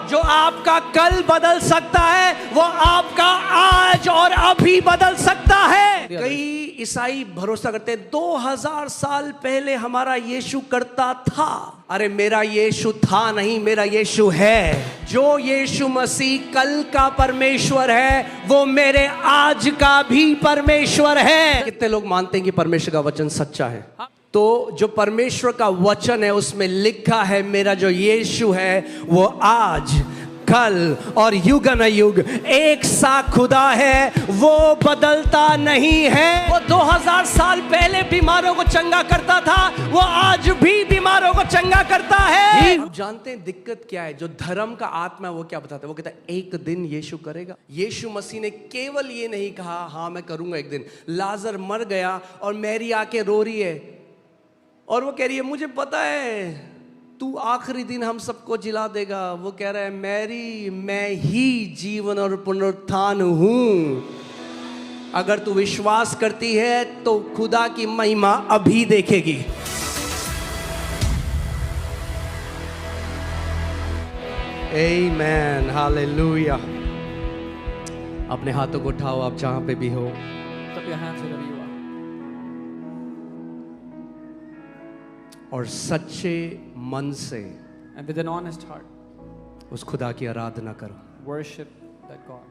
जो आपका कल बदल सकता है वो आपका आज और अभी बदल सकता है। कई ईसाई भरोसा करते हैं 2000 साल पहले हमारा यीशु करता था। अरे मेरा यीशु था नहीं, मेरा यीशु है। जो यीशु मसीह कल का परमेश्वर है वो मेरे आज का भी परमेश्वर है। कितने लोग मानते हैं कि परमेश्वर का वचन सच्चा है? तो जो परमेश्वर का वचन है उसमें लिखा है मेरा जो यीशु है वो आज, कल और युग न युग एक सा खुदा है, वो बदलता नहीं है। वो 2000 साल पहले बीमारों को चंगा करता था, वो आज भी बीमारों को चंगा करता है। आप जानते हैं दिक्कत क्या है? जो धर्म का आत्मा है वो क्या बताता है? वो कहता है एक दिन यीशु करेगा। यीशु मसीह ने केवल ये नहीं कहा हाँ मैं करूंगा एक दिन। लाजर मर गया और मैरी आके रो रही है और वो कह रही है मुझे पता है तू आखिरी दिन हम सबको जिला देगा। वो कह रहा है मैरी मैं ही जीवन और पुनरुत्थान हूं। अगर तू विश्वास करती है तो खुदा की महिमा अभी देखेगी। आमीन, हालेलुया। अपने हाथों को उठाओ आप जहां पे भी हो। और सच्चे मन से and with an honest heart उस खुदा की आराधना करो। worship that God.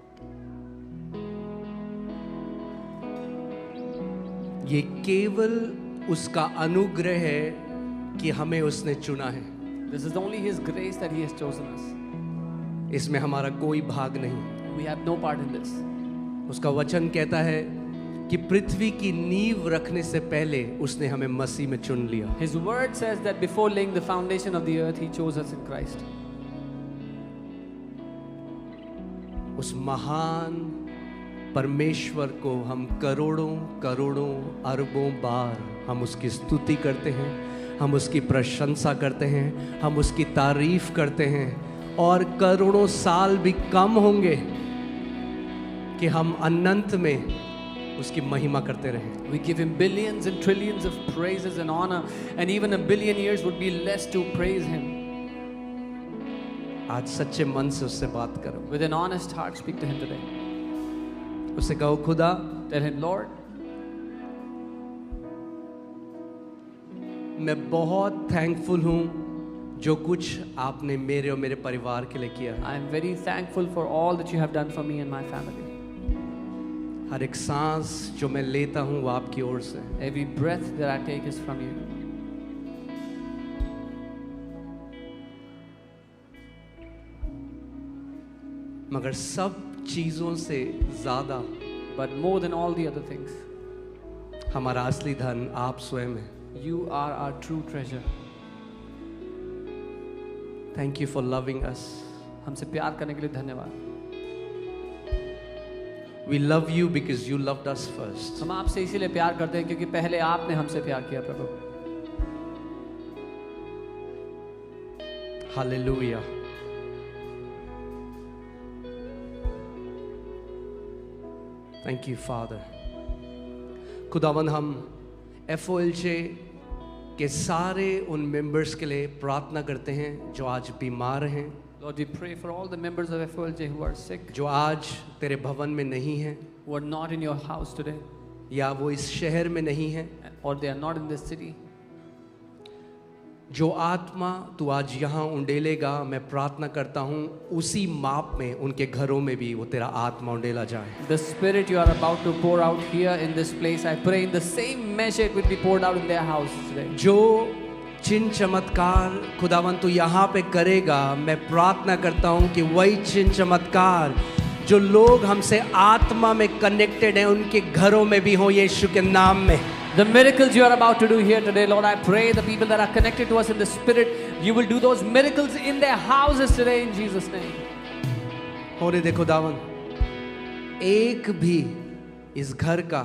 ये केवल उसका अनुग्रह है कि हमें उसने चुना है। This is only His grace that He has chosen us. इसमें हमारा कोई भाग नहीं। We have no part in this. उसका वचन कहता है कि पृथ्वी की नींव रखने से पहले उसने हमें मसीह में चुन लिया। His word says that before laying the foundation of the earth, He chose us in Christ. उस महान परमेश्वर को हम करोड़ों करोड़ों अरबों बार हम उसकी स्तुति करते हैं, हम उसकी प्रशंसा करते हैं, हम उसकी तारीफ करते हैं और करोड़ों साल भी कम होंगे कि हम अनंत में उसकी महिमा करते रहे। We give Him billions and trillions of praises and honor, and even a billion years would be less to praise Him. आज सच्चे मन से उससे बात करो। With an honest heart, speak to Him today. उससे कहो खुदा, Tell Him, Lord, मैं बहुत थैंकफुल हूँ जो कुछ आपने मेरे और मेरे परिवार के लिए किया। I am very thankful for all that You have done for me and my family. हर एक सांस जो मैं लेता हूँ वो आपकी ओर से। Every breath that I take is from You. मगर सब चीजों से ज्यादा But more than all the other things, हमारा असली धन आप स्वयं हैं। You are our true treasure. Thank you for loving अस। हमसे प्यार करने के लिए धन्यवाद। We love you because you loved us first. हम आपसे इसीलिए प्यार करते हैं क्योंकि पहले आपने हमसे प्यार किया प्रभु। Hallelujah. Thank you, Father. खुदावंद हम FOLJ के सारे उन मेंबर्स के लिए प्रार्थना करते हैं जो आज बीमार हैं, Lord, we pray for all the members of FOLJ who are sick, जो आज तेरे भवन में नहीं हैं who are not in Your house today, या वो इस शहर में नहीं हैं। or they are not in this city. जो आत्मा तू आज यहाँ उंडेलेगा, मैं प्रार्थना करता हूँ उसी माप में उनके घरों में भी वो तेरा आत्मा उंडेला जाए। The Spirit You are about to pour out here in this place, I pray in the same measure it will be poured out in their houses today. जो चिन्ह चमत्कार खुदावन तू यहाँ पे करेगा, मैं प्रार्थना करता हूँ कि वही चिन्ह चमत्कार जो लोग हमसे आत्मा में कनेक्टेड हैं उनके घरों में भी हो यीशु के नाम में। The miracles You are about to do here today, Lord, I pray the people that are connected to us in the Spirit, You will do those miracles in their houses today in Jesus' name. होने दे खुदावन, एक भी इस घर का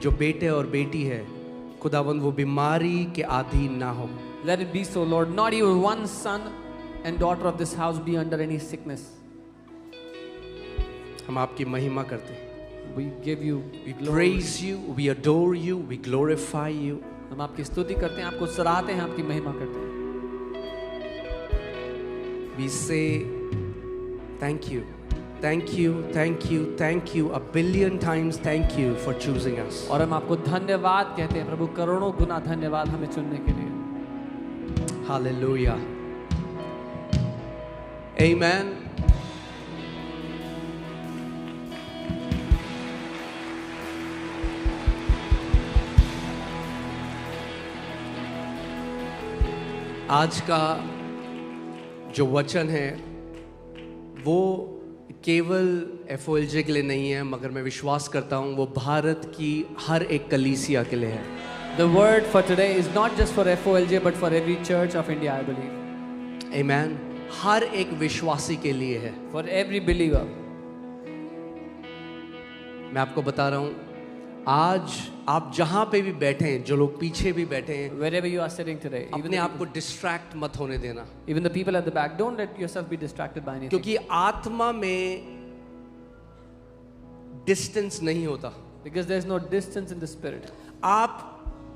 जो बेटे और बेटी है खुदावन वो बीमारी के अधीन ना हो। Let it be so, Lord. Not even one son and daughter of this house be under any sickness. हम आपकी महिमा करते हैं। We give You We glory. praise you, we adore you, we glorify you. हम आपकी स्तुति करते हैं, आपको सराहते हैं, आपकी महिमा करते हैं। We say Thank you. Thank you, thank you, thank you, a billion times thank you for choosing us. और हम आपको धन्यवाद कहते हैं प्रभु, करोड़ों गुना धन्यवाद हमें चुनने के लिए। Hallelujah. Amen. आज का जो वचन है वो केवल FOLJ के लिए नहीं है, मगर मैं विश्वास करता हूँ वो भारत की हर एक कलीसिया के लिए है। The word for today is not just for FOLJ but for every church of India, I believe. Amen. हर एक विश्वासी के लिए है। For every believer. मैं आपको बता रहा हूँ, आज आप जहाँ पे भी बैठे हैं, जो लोग पीछे भी बैठे हैं, Wherever you are sitting today, अपने आप को डिस्ट्रैक्ट मत होने देना, even the people at the back, don't let yourself be distracted by anything. क्योंकि आत्मा में डिस्टेंस नहीं होता। Because there is no distance in the spirit. आप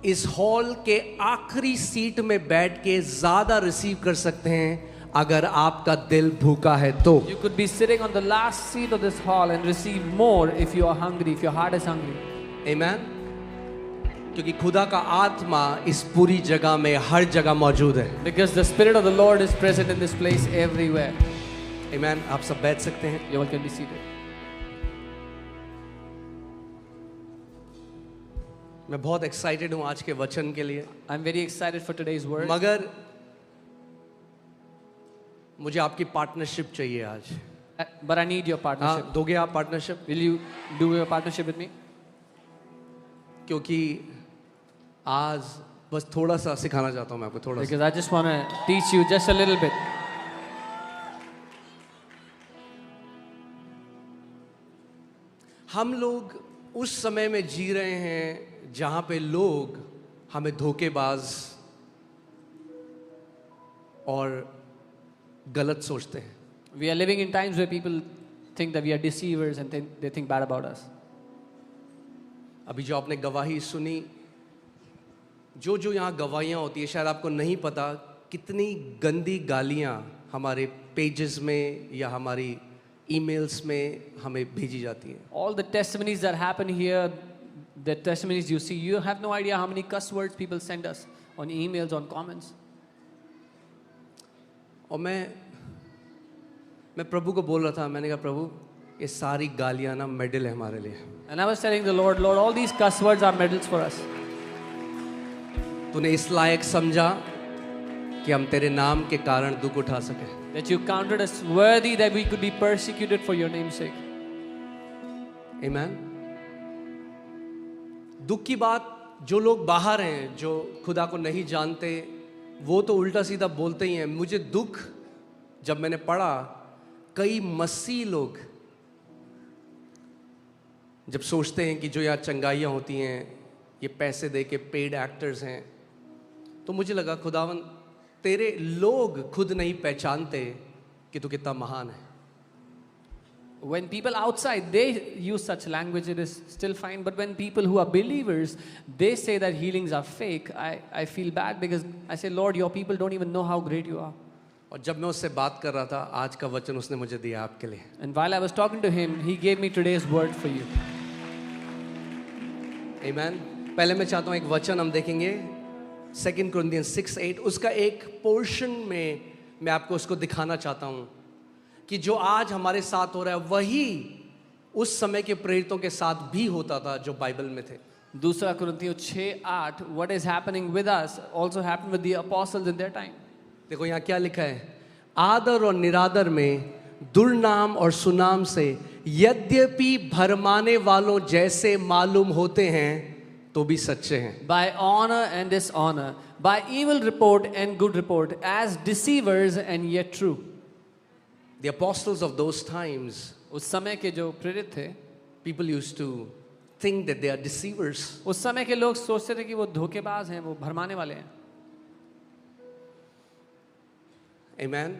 इस हॉल के आखिरी सीट में बैठ के ज्यादा रिसीव कर सकते हैं अगर आपका दिल भूखा है तो। You could be sitting on the last seat of this hall and receive more if you are hungry, if your heart is hungry. Amen. क्योंकि खुदा का आत्मा इस पूरी जगह में हर जगह मौजूद है। Because the spirit of the Lord is present in this place everywhere. Amen. आप सब बैठ सकते हैं। You all can be seated. मैं बहुत एक्साइटेड हूँ आज के वचन के लिए, I'm very excited for today's word. मगर मुझे आपकी पार्टनरशिप चाहिए आज। But I need your partnership. हाँ, दोगे आप partnership? Will you do your partnership with me? क्योंकि आज बस थोड़ा सा सिखाना चाहता हूँ मैं आपको, थोड़ा सा। Because I just want to teach you just a little bit. हम लोग उस समय में जी रहे हैं जहाँ पे लोग हमें धोखेबाज और गलत सोचते हैं। We are living in times where people think that we are deceivers and they think bad about us. अभी जो आपने गवाही सुनी, जो यहाँ गवाहियाँ होती है, शायद आपको नहीं पता कितनी गंदी गालियाँ हमारे पेजेस में या हमारी ईमेल्स में हमें भेजी जाती हैं। All the testimonies that happen here, the testimonies you see, you have no idea how many cuss words people send us on emails, on comments. और मैं प्रभु को बोल रहा था, मैंने कहा प्रभु ये सारी गालियाँ ना मेडल है हमारे लिए। And I was telling the Lord, Lord, all these cuss words are medals for us. तूने इस लायक समझा कि हम तेरे नाम के कारण दुख उठा सके। That you counted us worthy that we could be persecuted for your name's sake. Amen. दुख की बात, जो लोग बाहर हैं, जो खुदा को नहीं जानते, वो तो उल्टा सीधा बोलते ही हैं। मुझे दुख जब मैंने पढ़ा, कई मसीह लोग जब सोचते हैं कि जो यहाँ चंगाइयाँ होती हैं ये पैसे दे के पेड एक्टर्स हैं, तो मुझे लगा खुदावन तेरे लोग खुद नहीं पहचानते कि तू कितना महान है। When people outside, they use such language, it is still fine. But when people who are believers, they say that healings are fake, I feel bad because I say, Lord, your people don't even know how great you are. और जब मैं उससे बात कर रहा था, आज का वचन उसने मुझे दिया आपके लिए। And while I was talking to him, he gave me today's word for you. Amen. पहले मैं चाहता हूँ एक वचन हम देखेंगे 2 Corinthians 6:8, उसका एक पोर्शन में मैं आपको उसको दिखाना चाहता हूँ कि जो आज हमारे साथ हो रहा है वही उस समय के प्रेरितों के साथ भी होता था जो बाइबल में थे। दूसरा कुरिन्थियों 6:8, what is happening with us also happened with the apostles in their time. देखो यहाँ क्या लिखा है, आदर और निरादर में दुर्नाम और सुनाम से यद्यपि भरमाने वालों जैसे मालूम होते हैं तो भी सच्चे हैं। By honor and dishonor, by evil report and good report, as deceivers and yet true. The apostles of those times, उस समय के जो प्रेरित थे, people used to think that they are deceivers. उस समय के लोग सोचते थे कि वो धोखेबाज हैं, वो भरमाने वाले हैं। Amen.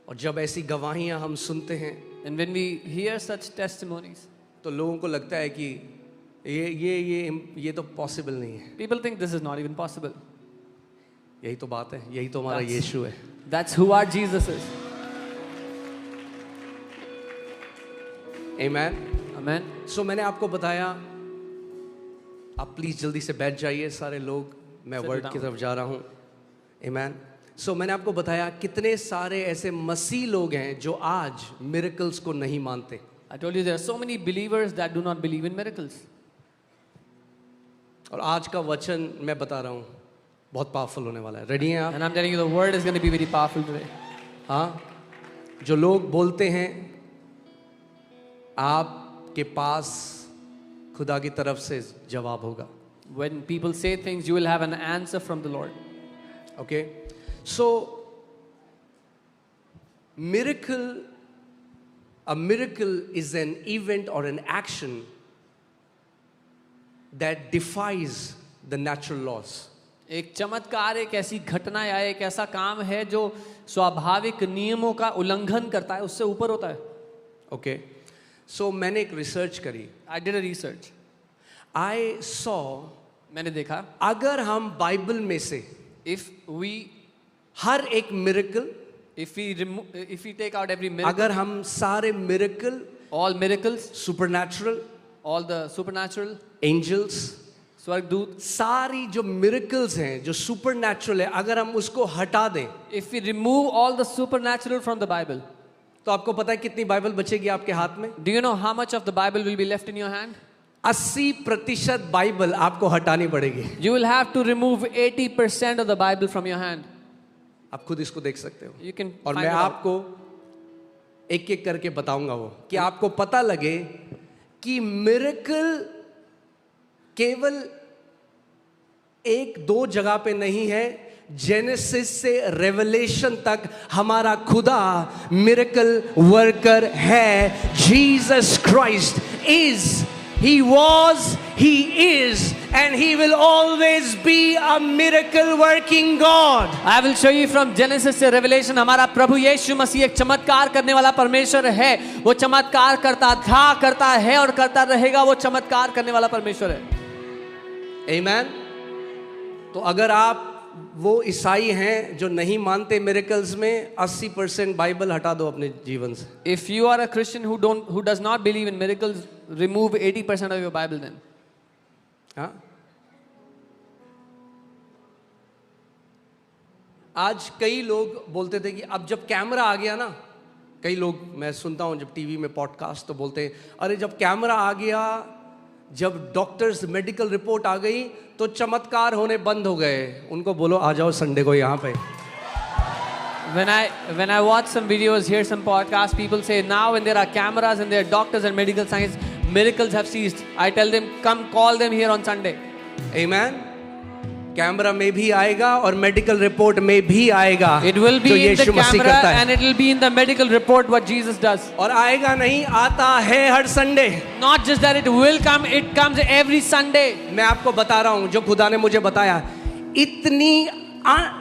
और जब ऐसी गवाहियां हम सुनते हैं, And when we hear such testimonies, तो लोगों को लगता है कि ये तो पॉसिबल नहीं है। people think this is not even possible. यही तो बात है, यही तो हमारा यीशु है। That's who our Jesus is. Amen. Amen. So मैंने आपको बताया, आप प्लीज जल्दी से बैठ जाइए सारे लोग, मैं Sit वर्ड down. की तरफ जा रहा हूँ. Amen. So मैंने आपको बताया कितने सारे ऐसे मसीह लोग हैं जो आज मिरेकल्स को नहीं मानते. I told you there are so many believers that do not believe in miracles. और आज का वचन मैं बता रहा हूँ बहुत पावरफुल होने वाला है. रेडी हैं आप? And I'm telling you, the word is going to be very powerful today. हाँ, जो लोग बोलते हैं आपके पास खुदा की तरफ से जवाब होगा. When people say things, you will have an answer from the Lord. Okay, so a miracle is an event or an action that defies the natural laws. एक चमत्कार एक ऐसी घटना या एक ऐसा काम है जो स्वाभाविक नियमों का उल्लंघन करता है, उससे ऊपर होता है. Okay, so मैंने एक रिसर्च करी. I did a research. I saw, मैंने देखा, अगर हम बाइबल में से if we हर एक if we take out every miracle, अगर हम सारे miracle, all miracles, supernatural, all the supernatural, angels, स्वर्गदूत, सारी जो मिरेकल्स हैं जो सुपरनैचुरल है, अगर हम उसको हटा दें, if we remove all the supernatural from the Bible, तो आपको पता है कितनी बाइबल बचेगी आपके हाथ में? do you know how much of the Bible will be left in your hand? 80% Bible आपको हटानी पड़ेगी. You will have to remove 80% of the Bible from your hand. आप खुद इसको देख सकते हो. You can और find मैं it out. आपको एक एक करके बताऊंगा वो, कि आपको पता लगे कि मिरेकल केवल एक दो जगह पे नहीं है. जेनेसिस से रेवलेशन तक हमारा खुदा मिरेकल वर्कर है. Jesus Christ is, he was, he is, and he will always be a miracle working God. I will show you from Genesis से Revelation. हमारा प्रभु यीशु मसीह एक चमत्कार करने वाला परमेश्वर है. वो चमत्कार करता था, करता है और करता रहेगा. वो चमत्कार करने वाला परमेश्वर है. Amen. तो अगर आप वो ईसाई हैं जो नहीं मानते मिरेकल्स में, 80% बाइबल हटा दो अपने जीवन से. If you are a Christian who does not believe in miracles, remove 80% of your Bible then. हाँ, आज कई लोग बोलते थे कि अब जब कैमरा आ गया ना, कई लोग मैं सुनता हूं जब टीवी में पॉडकास्ट तो बोलते हैं, अरे जब कैमरा आ गया, जब डॉक्टर्स मेडिकल रिपोर्ट आ गई तो चमत्कार होने बंद हो गए. उनको बोलो आ जाओ संडे को यहाँ पे. When I watch some videos, hear some podcasts, people say now when there are cameras and there are doctors and medical science, miracles have ceased. I tell them, come call them here on Sunday. Amen. Camera में भी आएगा और medical report में भी आएगा. It will be जो in the Yeshu Masih camera करता है. and it will be in the medical report what Jesus does. और आएगा नहीं, आता है हर Sunday. Not just that it will come, it comes every Sunday. मैं आपको बता रहा हूं जो खुदा ने मुझे बताया,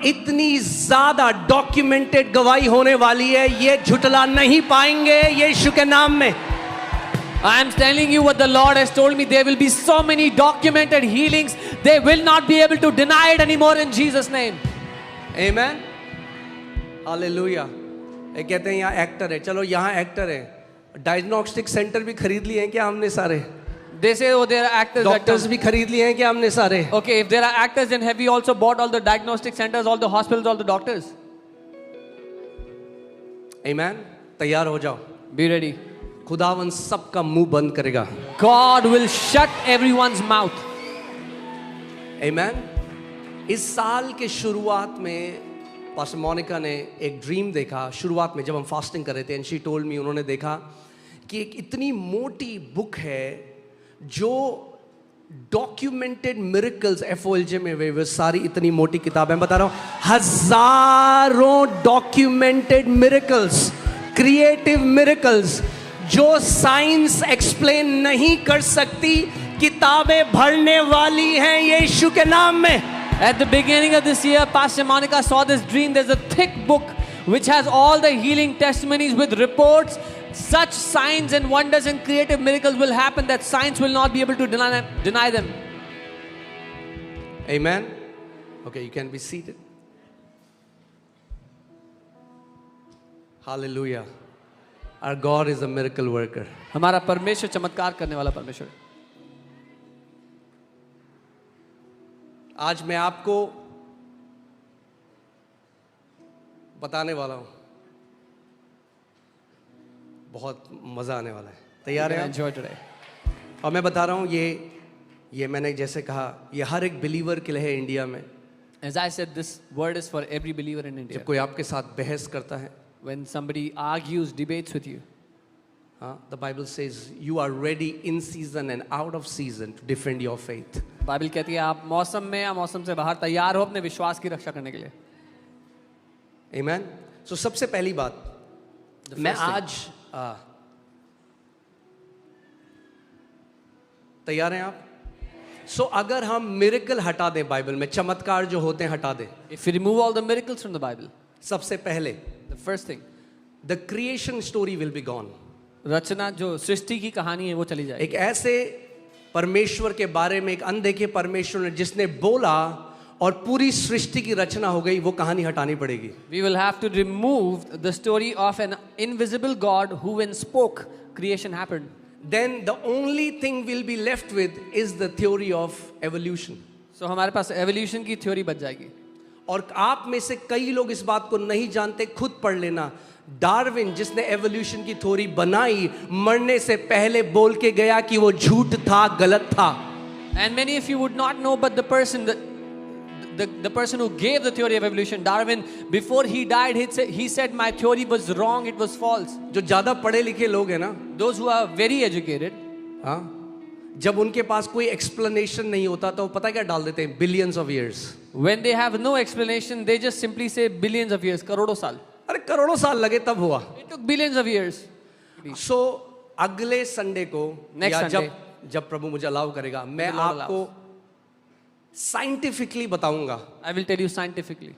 इतनी ज्यादा डॉक्यूमेंटेड गवाही होने वाली है, ये झुटला नहीं पाएंगे यीशु के नाम में. I am telling you what the Lord has told me. There will be so many documented healings. They will not be able to deny it anymore in Jesus' name. Amen. Hallelujah. ये कहते हैं यहाँ actor है. चलो यहाँ actor है, diagnostic centre भी खरीद लिए हैं क्या हमने सारे? They say, oh, there are actors. Doctors भी खरीद लिए हैं क्या हमने सारे? Okay, if there are actors, then have we also bought all the diagnostic centers, all the hospitals, all the doctors? Amen. तैयार हो जाओ. Be ready. खुदावन सबका मुंह बंद करेगा. God will shut everyone's mouth. Amen. इस साल के शुरुआत में पास्टर मोनिका ने एक ड्रीम देखा. शुरुआत में जब हम फास्टिंग कर रहे थे, एंड शी टोल्ड मी, उन्होंने देखा कि एक इतनी मोटी बुक है जो डॉक्यूमेंटेड मिरेकल्स, FOLJ में वे सारी इतनी मोटी किताब है. बता रहा हूं, हजारों डॉक्यूमेंटेड मिरेकल्स, क्रिएटिव मिरेकल्स जो साइंस एक्सप्लेन नहीं कर सकती, किताबें भरने वाली हैं यीशु के नाम में. At the beginning of this year, Pastor Monica saw this dream. There's a thick book which has all the healing testimonies with reports. Such signs and wonders and creative miracles will happen that science will not be able to deny them. Amen. Okay, you can be seated. Hallelujah. Our God is a miracle worker. हमारा परमेश्वर चमत्कार करने वाला परमेश्वर है। आज मैं आपको बताने वाला हूं, बहुत मजा आने वाला है। तैयार हैं आप? Enjoy today. और मैं बता रहा हूं, ये मैंने जैसे कहा, ये हर एक बिलीवर के लिए है इंडिया में। As I said, this word is for every believer in India. जब कोई आपके साथ बहस करता है, When somebody argues, debates with you, हाँ, the Bible says you are ready in season and out of season to defend your faith. Bible कहती है आप मौसम में या मौसम से बाहर तैयार हो अपने विश्वास की रक्षा करने के लिए। Amen. So सबसे पहली बात, मैं आज तैयार हैं आप? So अगर हम मिरेकल हटा दें बाइबल में, चमत्कार जो होते हैं हटा दें, If we remove all the miracles from the Bible, सबसे पहले the first thing, the creation story will be gone. रचना जो सृष्टि की कहानी है वो चली जाएगी। एक ऐसे परमेश्वर के बारे में, एक अनदेखे परमेश्वर ने जिसने बोला और पूरी सृष्टि की रचना हो गई, वो कहानी हटानी पड़ेगी। We will have to remove the story of an invisible God who when spoke creation happened. Then the only thing we'll be left with is the theory of evolution. So हमारे पास evolution की theory बच जाएगी। और आप में से कई लोग इस बात को नहीं जानते, खुद पढ़ लेना। डार्विन जिसने एवोल्यूशन की थ्योरी बनाई, मरने से पहले बोल के गया कि वो झूठ था, गलत था। And many of you would not know, but the person who gave the theory of evolution, Darwin, before he died, he said my theory was wrong, it was false. जो ज्यादा पढ़े लिखे लोग हैं ना, Those who are very educated, हाँ, जब उनके पास कोई एक्सप्लेनेशन नहीं होता तो पता क्या डाल देते हैं? Billions of years. when they have no explanation, they just simply say billions of years, करोड़ों साल। अरे करोड़ों साल लगे तब हुआ। It took billions of years. सो अगले संडे को Next या Sunday. जब प्रभु मुझे अलाउ करेगा, मैं The Lord आपको साइंटिफिकली बताऊंगा। I will tell you scientifically.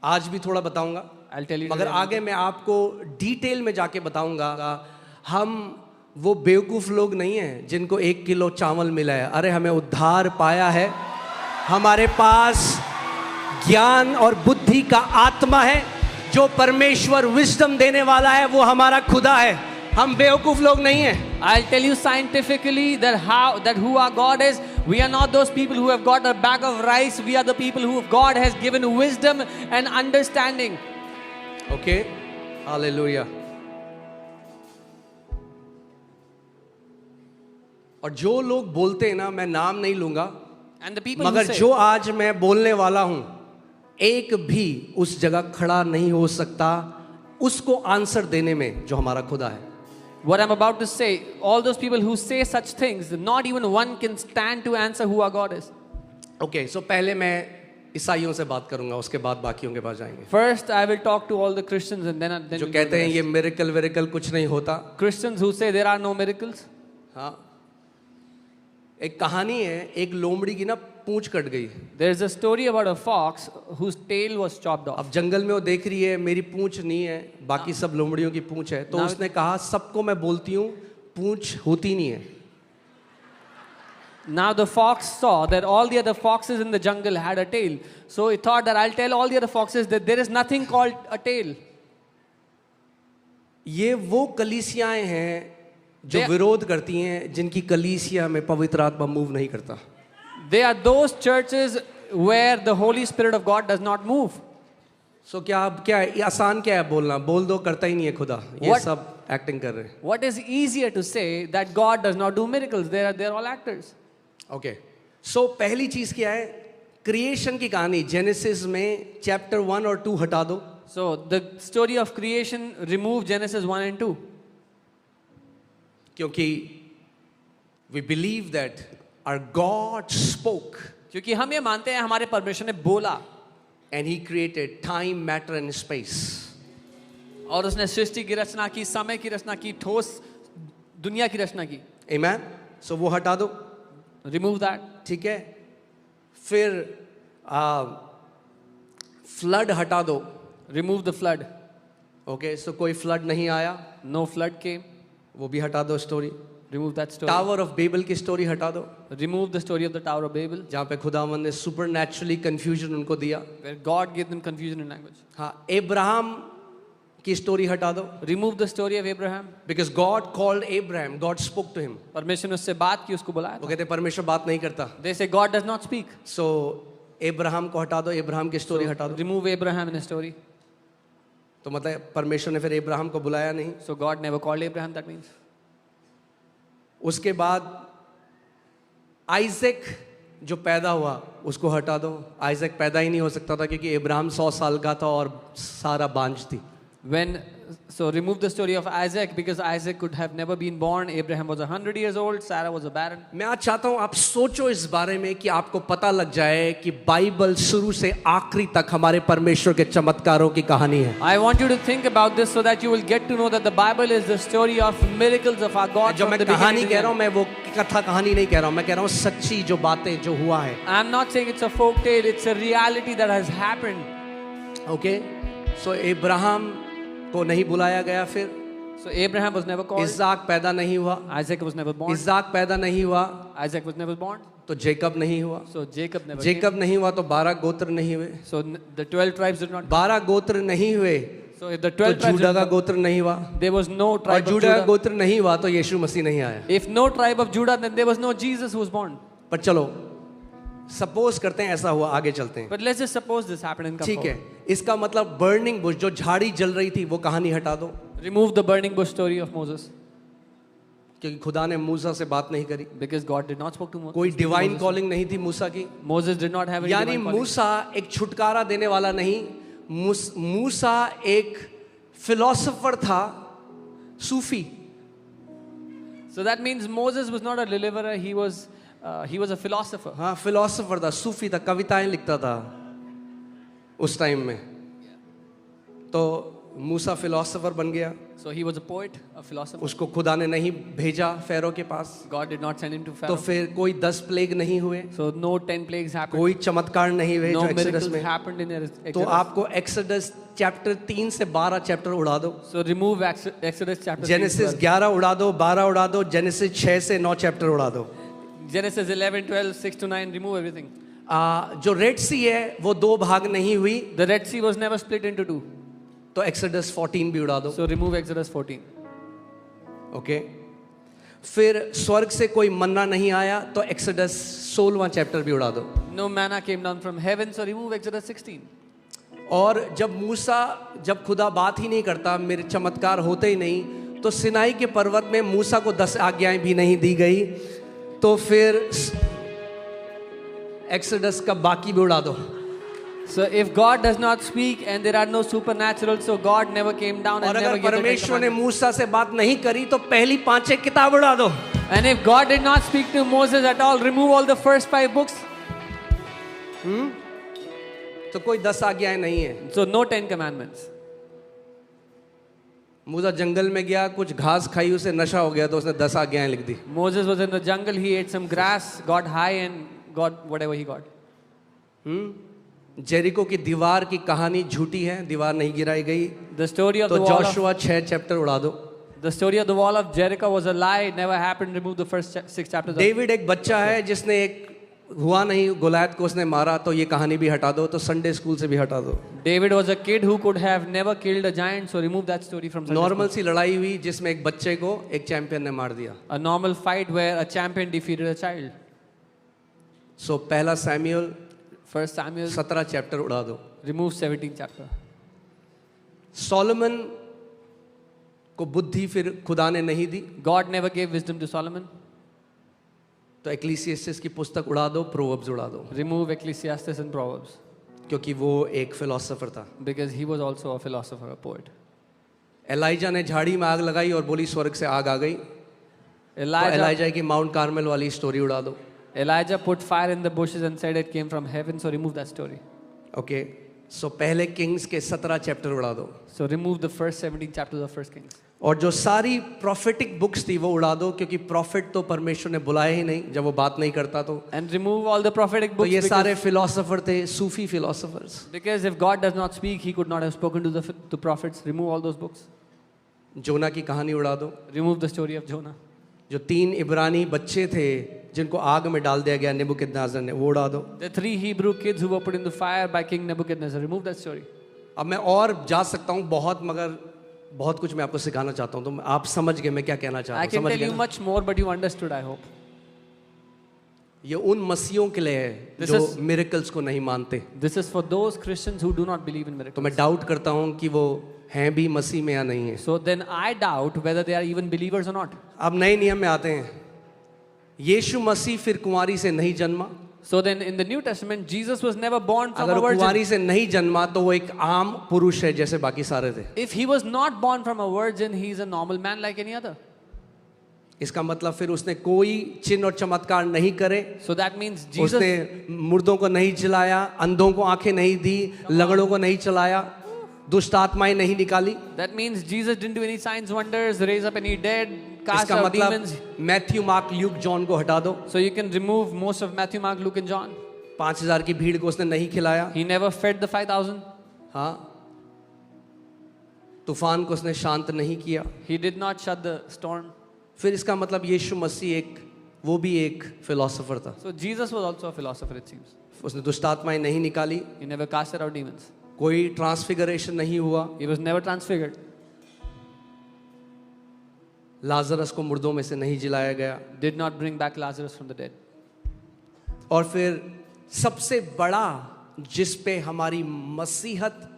आज भी थोड़ा बताऊंगा, I'll tell you. मगर आगे मैं आपको डिटेल में जाके बताऊंगा। हम वो बेवकूफ लोग नहीं हैं जिनको 1 किलो चावल मिला है। अरे हमें उद्धार पाया है, हमारे पास ज्ञान और बुद्धि का आत्मा है। जो परमेश्वर विजडम देने वाला है वो हमारा खुदा है। हम बेवकूफ लोग नहीं हैं। I'll tell you scientifically that who our God is. We are not those people who have got a bag of rice. We are the people who God has given wisdom and understanding. Okay? Hallelujah. और जो लोग बोलते हैं ना, मैं नाम नहीं लूंगा, And the people who मगर say, जो आज मैं बोलने वाला हूं, एक भी उस जगह खड़ा नहीं हो सकता उसको आंसर देने में जो हमारा खुदा है। what I'm about to say, all those people who say such things, not even one can stand to answer who our God is. Okay, so पहले मैं ईसाइयों से बात करूंगा, उसके बाद बाकियों के पास जाएंगे। First, I will talk to all the Christians and then जो we'll कहते do हैं the ये rest. मिरेकल विरेकल कुछ नहीं होता। Christians who say there are no miracles. हाँ, एक कहानी है, एक लोमड़ी की ना पूंछ कट गई। There is a story about a fox whose tail was chopped off. अब जंगल में वो देख रही है मेरी पूंछ नहीं है, बाकी सब लोमड़ियों की पूंछ है, तो Now- उसने कहा सबको मैं बोलती हूँ पूंछ होती नहीं है। Now the fox saw that all the other foxes in the jungle had a tail. So he thought that I'll tell all the other foxes that there is nothing called a tail. ये वो कलीसियाएं हैं जो They- विरोध करती हैं, जिनकी कलीसिया में पवित्र आत्मा मूव नहीं करता। They are those churches where the Holy Spirit of God does not move. सो क्या अब क्या है? ये आसान क्या है बोलना? बोल दो, करता ही नहीं है खुदा। ये What- सब एक्टिंग कर रहे हैं। What is easier to say that God does not do miracles? They're all actors. Okay, so पहली चीज क्या है? क्रिएशन की कहानी जेनेसिस में चैप्टर 1 और 2 हटा दो। So the story of creation, remove Genesis 1 and 2. क्योंकि we believe that our God spoke क्योंकि हम ये मानते हैं हमारे परमेश्वर ने बोला and he created time, matter and space. और उसने सृष्टि की रचना की, समय की रचना की, ठोस दुनिया की रचना की. आमेन. सो वो हटा दो, Remove that. ठीक है. फिर फ्लड हटा दो. Remove the flood. ओके, सो कोई फ्लड नहीं आया, No flood came. वो भी हटा दो story. Remove that story. Tower of Babel की स्टोरी हटा दो, Remove the story of the Tower of Babel, जहाँ पे खुदावंद ने सुपरनैचुरली कंफ्यूजन उनको दिया. where God gave them confusion in language. हाँ, अब्राहम की स्टोरी हटा दो. Remove the story of Abraham. Because God called Abraham, God spoke to him. परमेश्वर ने उससे बात की, उसको बुलाया वो था. कहते हैं परमेश्वर बात नहीं करता. They say God does not speak. So Abraham को हटा दो, अब्राहम की स्टोरी हटा दो. Remove Abraham in the story. तो मतलब परमेश्वर ने फिर अब्राहम को बुलाया नहीं. So God never called Abraham, that means. उसके बाद आइजक जो पैदा हुआ उसको हटा दो. आइजक पैदा ही नहीं हो सकता था क्योंकि अब्राहम 100 साल का था और सारा बांझ थी. So remove the story of Isaac because Isaac could have never been born. Abraham was 100 years old. Sarah was a barren. मैं आज चाहता हूं आप सोचो इस बारे में कि आपको पता लग जाए कि बाइबल शुरू से आखिरी तक हमारे परमेश्वर के चमत्कारों की कहानी है. I want you to think about this so that you will get to know that the Bible is the story of miracles of our God. जब मैं कहानी कह रहा हूं मैं वो कथा कहानी नहीं कह रहा हूं. मैं कह रहा हूं सच्ची जो बातें जो हुआ है. I'm not saying it's a folk tale. It's a reality that has happened. Okay. So Abraham को नहीं बुलाया गया. फिर So Abraham was never called. Isaac पैदा नहीं हुआ. Isaac was never born. Isaac पैदा नहीं हुआ Isaac was never born. तो जेकब नहीं हुआ. So Jacob never जेकब नहीं हुआ तो 12 गोत्र नहीं हुए. came. So the 12 tribes did not. 12 गोत्र नहीं हुए So if the तो 12 tribes जूडा did का not, गोत्र नहीं हुआ. there was no और tribe of जूडा का Judah. गोत्र नहीं हुआ तो यीशु मसीह नहीं आया. If no tribe of Judah, then there was no Jesus who was born. पर चलो सपोज करते हैं ऐसा हुआ. आगे चलते हैं. But let's just suppose this happened and come ठीक है. forward. इसका मतलब बर्निंग बुश जो झाड़ी जल रही थी वो कहानी हटा दो. Remove the burning bush story of Moses क्योंकि खुदा ने मूसा से बात नहीं करी. because God did not speak to Moses. कोई डिवाइन कॉलिंग नहीं थी मूसा की. Moses did not have any यानी divine calling. मूसा एक छुटकारा देने वाला नहीं. मूसा एक फिलोसोफर था, सूफी. So that means Moses was not a deliverer. He was a philosopher. हाँ फिलोसोफर था, सूफी था, कविताएं लिखता था उस टाइम में. तो मूसा फिलोसोफर बन गया. So he was a poet, a philosopher. उसको खुदा ने नहीं भेजा फेरो के पास. God did not send him to तो Pharaoh. फिर कोई 10 प्लेग नहीं हुए. So no 10 plagues happened. कोई चमत्कार नहीं हुए No जो एक्सोडस miracles में. happened in Exodus. तो आपको एक्सोडस चैप्टर 3 से 12 चैप्टर उड़ा दो. So remove Exodus chapter 3 to genesis 12. 11 उड़ा दो, 12 उड़ा दो, जेनेसिस 6 से 9 चैप्टर उड़ा दो. Genesis 11, 12, 6 to 9, remove everything. जो रेड सी है वो 2 भाग नहीं हुई. The Red Sea was never split into two. तो एक्सोडस 14 भी उड़ा दो. So remove Exodus 14. ओके. फिर स्वर्ग से कोई मन्ना नहीं आया तो एक्सोडस 16वां चैप्टर भी उड़ा दो. No manna came down from heaven, so remove Exodus 16. और जब खुदा बात ही नहीं करता, मेरे चमत्कार होते ही नहीं, तो सिनाई के पर्वत में मूसा को 10 आज्ञाएं भी नहीं दी गई. तो फिर एक्सोडस का बाकी भी उड़ा दो. So if God does not speak and there are no supernatural, so God never came down and और never अगर gave the Ten परमेश्वर ने Commandments. मूसा से बात नहीं करी तो पहली 5 किताब उड़ा दो. And if God did not speak to Moses at all, remove all the first 5 books. तो कोई 10 आज्ञाएं नहीं है. So no 10 commandments. मूसा जंगल में गया, कुछ घास खाई, उसे नशा हो गया तो उसने 10 आज्ञाएं लिख दी. Moses was in the jungle, he ate some grass, got high and got whatever he got. Jericho की दीवार की कहानी झूठी है, दीवार नहीं गिराई गई. The story of तो the wall of, Joshua 6 chapter उड़ा दो. the story of the wall of Jericho was a lie, it never happened. Remove the first 6 chapters. Of, David एक बच्चा है जिसने एक हुआ नहीं, गोलायत को उसने मारा, तो ये कहानी भी हटा दो. तो संडे स्कूल से भी हटा दो. David was a kid who could have never killed a giant, so remove that story from Sunday normal school. सी लड़ाई हुई जिसमें एक बच्चे को एक चैंपियन ने मार दिया. A normal fight where a champion defeated a child. सो पहला सैमुएल 1 Samuel, 17 चैप्टर उड़ा दो. remove 17th chapter. सोलोमन को बुद्धि फिर खुदा ने नहीं दी, God never gave wisdom to Solomon. तो एक्लीसियास्टिस की पुस्तक उड़ा दो, प्रोवर्ब्स उड़ा दो. Remove Ecclesiastes and Proverbs क्योंकि वो एक फिलोसोफर था. because he was also a philosopher, a poet. Elijah ने झाड़ी में आग लगाई और बोली स्वर्ग से आग आ गई. तो एलाइजा की माउंट कार्मेल वाली स्टोरी उड़ा दो. Elijah put fire in the bushes and said it came from heaven, so remove that story. Okay. So पहले किंग्स के 17 चैप्टर उड़ा दो. So remove the first 17 chapters of 1 Kings. और जो सारी प्रोफेटिक बुक्स थी वो उड़ा दो, क्योंकि प्रॉफिट तो परमेश्वर ने बुलाया ही नहीं जब वो बात नहीं करता. तो And remove all the prophetic तो books ये सारे because, फिलोसोफर थे, सूफी philosophers. because if God does not speak, he could not have spoken to the prophets. Remove all those books. जोना की कहानी उड़ा दो. Remove the story of Jonah. जो 3 इब्रानी बच्चे थे जिनको आग में डाल दिया गया नेबुकदनेस्सर ने, वो उड़ा दो. The 3 Hebrew kids who were put in the fire by King Nebuchadnezzar. Remove that story. अब मैं और जा सकता हूँ बहुत, मगर बहुत कुछ मैं आपको सिखाना चाहता हूँ, तो आप समझ गए मैं क्या कहना चाहता I हूँ, can समझ tell गए you ना? much more, but you understood, I hope. ये उन मसीहों के लिए है This जो is- मिरेकल्स को नहीं मानते। This is for those Christians who do not believe in तो miracles. मैं डाउट करता हूँ कि वो हैं भी मसीह में या नहीं है। So then I doubt whether they are even believers or not. अब नए नियम में आते हैं। यीशु मसीह फिर कुंवारी से नहीं जन्मा। So then in the New Testament, Jesus was never born from अगर a वो virgin. कुंवारी से नहीं जन्मा तो वो एक आम पुरुष है जैसे बाकी सारे थे। If he was not born from a virgin, he is a normal man like any other. इसका मतलब फिर उसने कोई चिन्ह और चमत्कार नहीं करे, So that means Jesus, उसने मुर्दों को नहीं जिलाया, अंधों को आंखें नहीं दी, लगड़ों को नहीं चलाया, दुष्ट आत्माएं नहीं निकाली। that means Jesus didn't do any signs, wonders, raise up any dead, cast इसका out मतलब demons. Matthew, mark, Luke, John को हटा दो। So you can remove most of Matthew, Mark, Luke and John. 5000 की भीड़ को उसने नहीं खिलाया। He never fed the 5,000. हाँ, तूफान को उसने शांत नहीं किया। He did not shut the storm. फिर इसका मतलब यीशु मसीह वो भी एक फिलोसोफर था। So Jesus was also a philosopher, it seems. उसने दुष्ट आत्माएं नहीं निकाली, He never casted out demons. कोई ट्रांसफिगरेशन नहीं हुआ, He was never transfigured. Lazarus को मुर्दों में से नहीं जिलाया गया। Did not bring back Lazarus from the dead. और फिर सबसे बड़ा जिस पे हमारी मसीहत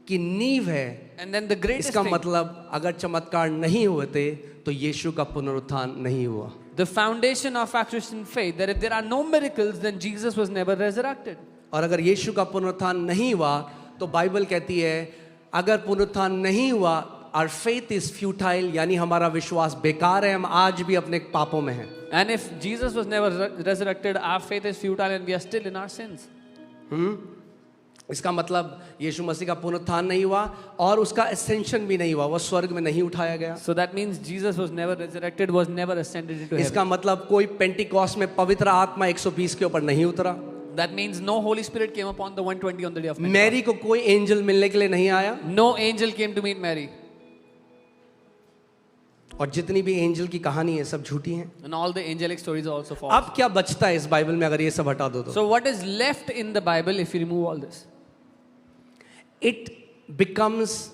की नींव है, And then the greatest इसका thing, मतलब अगर चमत्कार नहीं होते तो यीशु का पुनरुत्थान नहीं हुआ। the foundation of our Christian faith, that if there are no miracles, then Jesus was never resurrected. और अगर यीशु का पुनरुत्थान नहीं हुआ तो बाइबल कहती है अगर पुनरुत्थान नहीं हुआ, our faith is futile, यानी हमारा विश्वास बेकार है, हम आज भी अपने पापों में हैं। And if Jesus was never resurrected, our faith is futile and we are still in our sins. इसका मतलब यीशु मसीह का पुनरुत्थान नहीं हुआ और उसका एसेंशन भी नहीं हुआ, वो स्वर्ग में नहीं उठाया गया। So that means Jesus was never resurrected, was never ascended into इसका heaven. मतलब कोई पेंटिकॉस्ट में पवित्र आत्मा 120 के ऊपर नहीं उतरा। That means no Holy Spirit came upon the 120 on the day of Pentecost. Mary को कोई एंजल मिलने के लिए नहीं आया, No angel came to meet Mary. और जितनी भी एंजल की कहानी है सब झूठी हैं। And all the angelic stories are also false. अब क्या बचता है इस बाइबल में अगर ये सब हटा दो तो? So what is left in the Bible if you remove all this? It becomes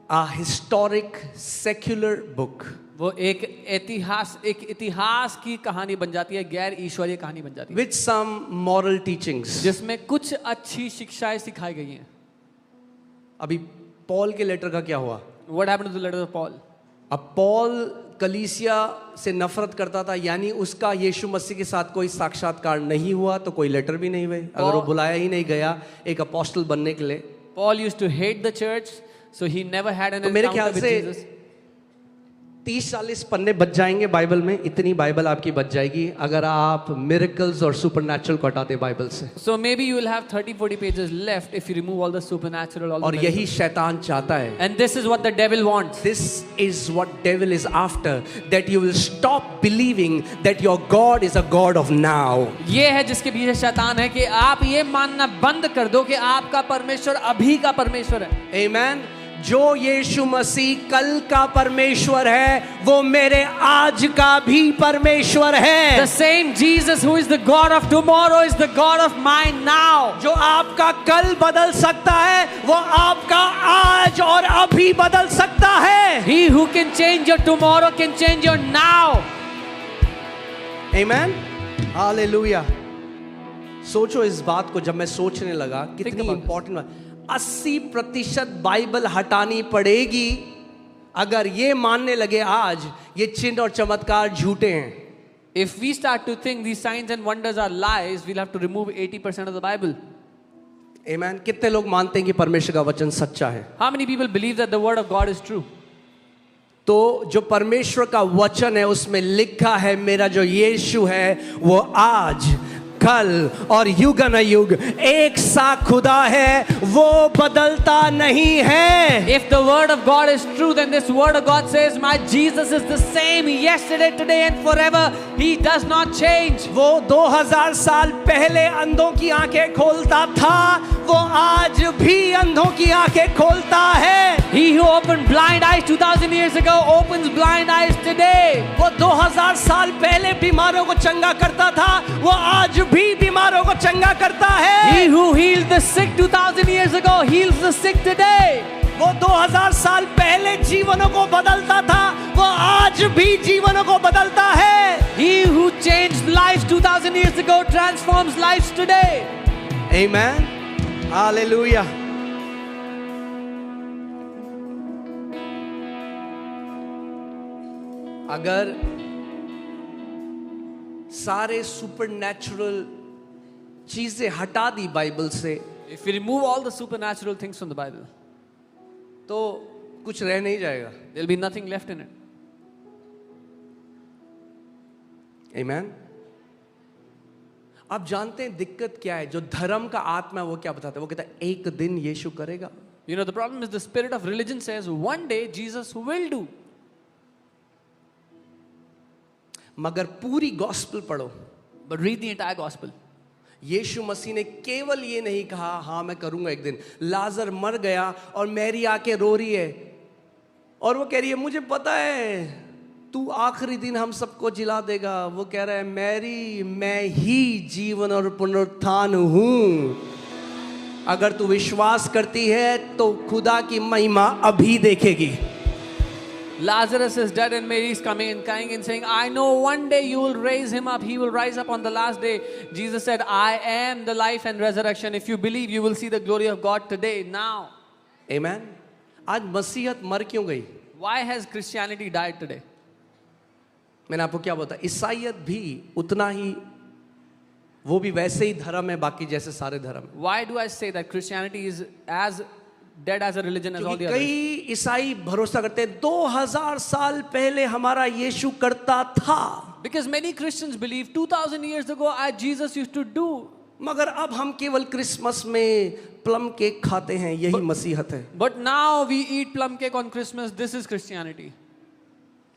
a historic secular book वो एक इतिहास की कहानी बन जाती है, गैर ईश्वरीय कहानी बन जाती है, with some moral teachings। जिसमें कुछ अच्छी शिक्षाएं सिखाई गई हैं. अभी पॉल के लेटर का क्या हुआ? What happened to the letter of Paul? अब पॉल कलीसिया से नफरत करता था, यानी उसका यीशु मसीह के साथ कोई साक्षात्कार नहीं हुआ तो कोई लेटर भी नहीं हुए। अगर वो बुलाया ही नहीं गया एक अपोस्टल बनने के लिए, Paul used to hate the church, so he never had an तो मेरे encounter ख्याल with से Jesus. 30-40 पन्ने बच जाएंगे बाइबल में, इतनी बाइबल आपकी बच जाएगी अगर आप मिरेकल्स और सुपरनैचुरल को हटाते बाइबल से। So maybe you will have 30-40 pages left if you remove all the supernatural, all और the यही miracles. शैतान चाहता है। And this is what the devil wants. This is what devil is after, that you will stop believing that your God is a God of now। ये है जिसके पीछे शैतान है कि आप ये मानना बंद कर दो कि आपका परमेश्वर अभी का परमेश्वर है। Amen। जो यीशु मसीह कल का परमेश्वर है वो मेरे आज का भी परमेश्वर है। The same Jesus who is the God of tomorrow is the God of mine now. जो आपका कल बदल सकता है वो आपका आज और अभी बदल सकता है। He who can change your tomorrow can change your now. Amen। Hallelujah. सोचो इस बात को, जब मैं सोचने लगा कितनी about this. इंपॉर्टेंट बात। 80% बाइबल हटानी पड़ेगी अगर ये मानने लगे आज ये चिन्ह और चमत्कार झूठे हैं। If we start to think these signs and wonders are lies, we'll have to remove 80% of the Bible. Amen। कितने लोग मानते हैं कि परमेश्वर का वचन सच्चा है? How many people believe that the word of God is true? तो जो परमेश्वर का वचन है उसमें लिखा है मेरा जो यीशु है वो आज कल और युग न युग एक सा खुदा है, वो बदलता नहीं है। If the word of God is true, then this word of God says, my Jesus is the same yesterday, today and forever. He does not change. वो 2000 साल पहले अंधों की आंखें खोलता था, वो आज भी अंधों की आंखें खोलता है। He who opened blind eyes 2000 years ago opens blind eyes today. वो 2000 साल पहले बीमारों को चंगा करता था, वो आज भी बीमारों को चंगा करता है। He who healed the sick 2000 years ago heals the sick today. वो 2000 साल पहले जीवनों को बदलता था, वो आज भी जीवनों को बदलता है। He who changed lives 2000 years ago transforms lives today. Amen. Hallelujah. अगर सारे सुपरनैचुरल चीजें हटा दी बाइबल से, If we remove all the supernatural things from the Bible, तो कुछ रह नहीं जाएगा। there'll be nothing left in it. Amen. आप जानते हैं दिक्कत क्या है? जो धर्म का आत्मा है वो क्या बताता है? वो कहता है एक दिन यीशु करेगा। You know, the problem is the spirit of religion says one day Jesus will do. मगर पूरी गॉस्पेल पढ़ो, But read the entire gospel. यीशु मसीह ने केवल ये नहीं कहा हाँ मैं करूंगा एक दिन। लाजर मर गया और मैरी आके रो रही है और वो कह रही है मुझे पता है तू आखिरी दिन हम सबको जिला देगा। वो कह रहा है मैरी मैं ही जीवन और पुनरुत्थान हूं, अगर तू विश्वास करती है तो खुदा की महिमा अभी देखेगी। Lazarus is dead and Mary is coming and crying and saying, I know one day you will raise him up. He will rise up on the last day. Jesus said, I am the life and resurrection. If you believe, you will see the glory of God today, now. Amen. आज मसीहत मर क्यों गई? Why has Christianity died today? मैंने आपको क्या बताया, ईसाईयत भी उतना ही, वो भी वैसे ही धर्म है बाकी जैसे सारे धर्म। Why do I say that Christianity is as dead as a religion as all the others? कई ईसाई भरोसा करते हैं 2000 साल पहले हमारा यीशु करता था। Because many Christians believe 2000 years ago Jesus used to do. मगर अब हम केवल क्रिसमस में प्लम केक खाते हैं, यही मसीहत है। But now we eat plum cake on Christmas. This is Christianity.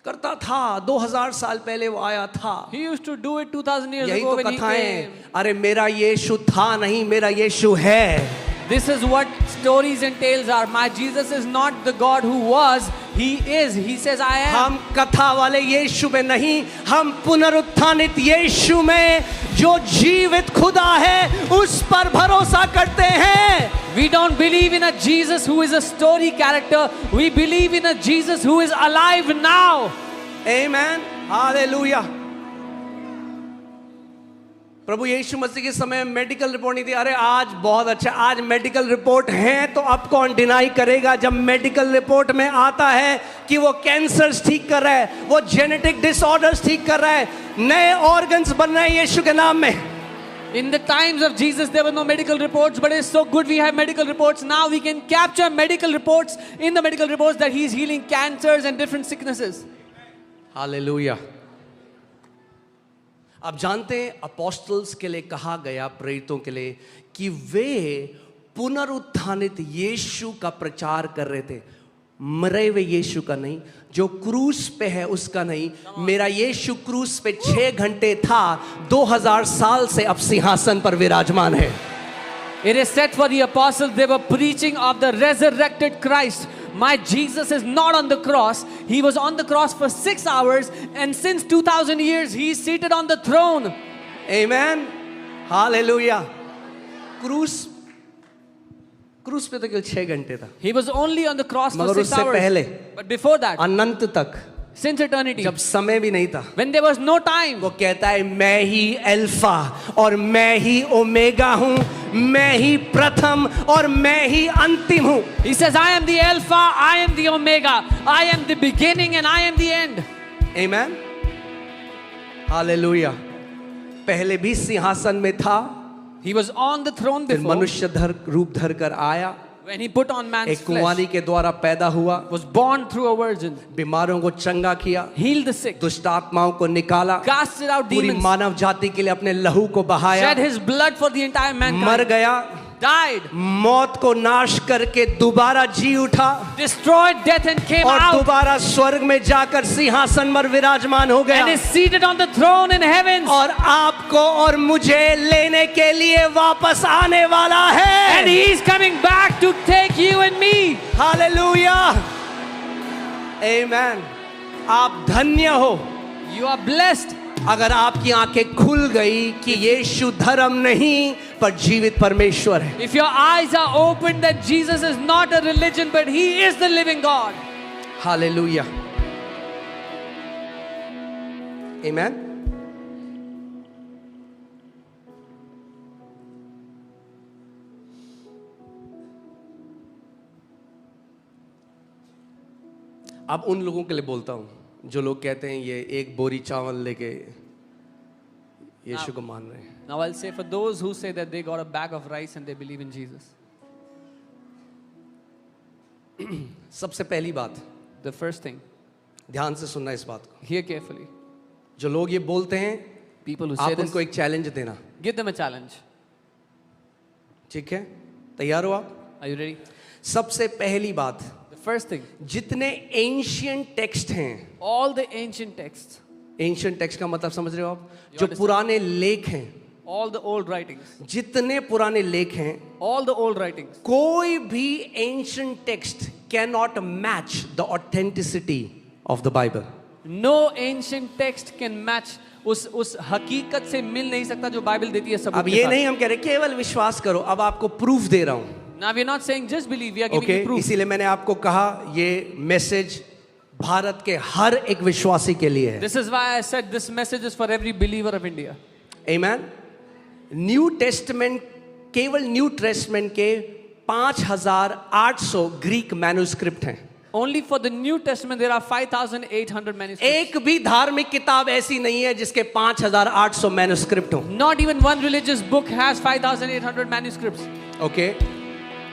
करता था 2000 साल पहले वो आया था। He used to do it 2000 years यही ago तो when he कथाएं, came. अरे मेरा यीशु था नहीं, मेरा यीशु है। This is what stories and tales are. My Jesus is not the God who was, He is. He says, I am. हम कथा वाले यीशु में नहीं, हम पुनरुत्थानित यीशु में जो जीवित खुदा है उस पर भरोसा करते हैं। We don't believe in a Jesus who is a story character. We believe in a Jesus who is alive now. Amen. Hallelujah. प्रभु यीशु मसीह के समय मेडिकल रिपोर्ट नहीं थी। अरे आज बहुत अच्छा, आज मेडिकल रिपोर्ट है तो अब कौन डिनाई करेगा? जब मेडिकल रिपोर्ट में आता है कि वो कैंसर्स ठीक कर रहा है, वो जेनेटिक डिसऑर्डर्स ठीक कर रहा है, नए ऑर्गन्स बन रहे हैं यीशु के नाम में। In the times of Jesus, there were no medical reports, but it's so good we have medical reports. Now we can capture medical reports in the medical reports that He's healing cancers and different sicknesses. Hallelujah. आप जानते हैं apostles के लिए कहा गया, प्रेरितों के लिए, कि वे पुनरुत्थानित यीशु का प्रचार कर रहे थे, मरे हुए यीशु का नहीं, जो क्रूस पे है उसका नहीं। मेरा यीशु क्रूस पे 6 घंटे था, 2000 साल से अब सिंहासन पर विराजमान है। It is said for the apostles, they were preaching of the resurrected Christ. My Jesus is not on the cross. He was on the cross for 6 hours, and since 2000 years, He is seated on the throne. Amen. Hallelujah. क्रूस पे तो केवल 6 घंटे था, He was only on the cross for मगर 6 उससे hours. पहले But before that, अनंत तक, since eternity, जब समय भी नहीं था, when there was no time, वो कहता है मैं ही अल्फा और मैं ही ओमेगा हूं, मैं ही प्रथम और मैं ही अंतिम हूं। He says, I am the Alpha, I am the Omega, I am the beginning and I am the end. Amen. Hallelujah. पहले भी सिंहासन में था, He was on the throne फिर before. मनुष्य रूप धर कर आया, When He put on man's एक कुंवारी flesh, के द्वारा पैदा हुआ, was born through a virgin, बीमारों को चंगा किया, healed the sick, दुष्ट आत्माओं को निकाला, casted out पूरी demons, मानव जाति के लिए अपने लहू को बहाया, shed His blood for the entire मर mankind, गया, died, मौत को नाश करके दोबारा जी उठा destroyed death and came और out दोबारा स्वर्ग में जाकर सिंहासन पर विराजमान हो गया and is seated on the throne in heavens. और आपको और मुझे लेने के लिए वापस आने वाला है। And He is coming back to take you and me. Hallelujah. Amen. आप धन्य हो। You are blessed. अगर आपकी आंखें खुल गई कि यीशु धर्म नहीं पर जीवित परमेश्वर है, If your eyes are open that Jesus is not a religion but he is the living God. Hallelujah, amen. अब उन लोगों के लिए बोलता हूं जो लोग कहते हैं ये एक बोरी चावल लेके यीशु को मान रहे हैं। Now I'll say for those who say that they got a bag of rice and they believe in Jesus. सबसे पहली बात, The first thing, ध्यान से सुनना इस बात को, hear carefully. जो लोग ये बोलते हैं People who say आप this, उनको एक चैलेंज देना, give them a challenge. ठीक है? तैयार हो आप? Are you ready? सबसे पहली बात, The first thing, जितने एंशियंट टेक्स्ट हैं, all the ancient texts, ancient text का मतलब समझ रहे हो आप? You जो understand? पुराने लेख हैं, all the old writings, जितने पुराने लेख हैं, all the old writings, कोई भी ancient text can not match the authenticity of the Bible. no ancient text can match उस हकीकत से मिल नहीं सकता जो बाइबल देती है सबूत अब के ये साथ. नहीं हम कह रहे केवल विश्वास करो, अब आपको प्रूफ दे रहा हूं। Now we are not saying just believe, we are giving okay, you proof. इसीलिए मैंने आपको कहा ये मैसेज भारत के हर एक विश्वासी के लिए है। This is why I said this message is for every believer of India. Amen. New testament, केवल न्यू टेस्टमेंट के 5800 ग्रीक मैन्युस्क्रिप्ट हैं। Only for the New Testament there are 5,800 manuscripts. एक भी धार्मिक किताब ऐसी नहीं है जिसके 5800 मैन्युस्क्रिप्ट हो। Not even one religious book has 5,800 manuscripts. Okay,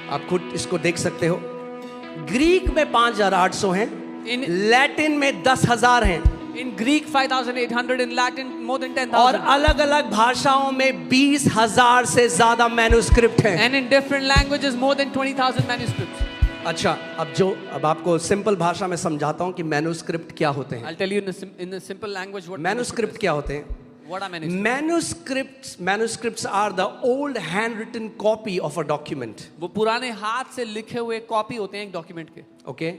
आप खुद इसको देख सकते हो। ग्रीक में 5800 हैं, In- लैटिन में 10,000 हैं, In Greek 5,800, in Latin more than और 10,000. अलग अलग भाषाओं में 20,000 से ज्यादा मैन्युस्क्रिप्ट हैं। And in different languages more than 20,000 manuscripts. अच्छा, अब आपको सिंपल भाषा में समझाता हूं कि मैन्युस्क्रिप्ट क्या होते हैं। I'll tell you in a simple language what manuscript क्या होते हैं? What are manuscripts? Manuscripts are the old handwritten copy of a document. वो पुराने हाथ से लिखे हुए कॉपी होते हैं एक डॉक्यूमेंट के. Okay,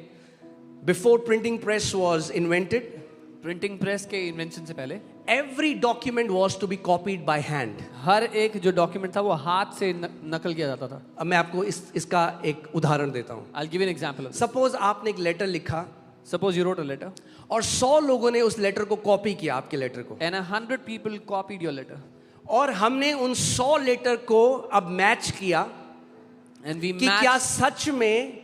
before printing press was invented, printing press के इन्वेंशन से पहले every document was to be copied by hand. हर एक जो डॉक्यूमेंट था वो हाथ से नकल किया जाता था. अब मैं आपको इसका एक उदाहरण देता हूं। I'll give you an example of this. Suppose आपने एक लेटर लिखा Suppose you wrote a letter और 100 लोगों ने उस लेटर को कॉपी किया, आपके लेटर को, and 100 people copied your letter और हमने उन 100 लेटर को अब मैच किया and we कि क्या matched सच में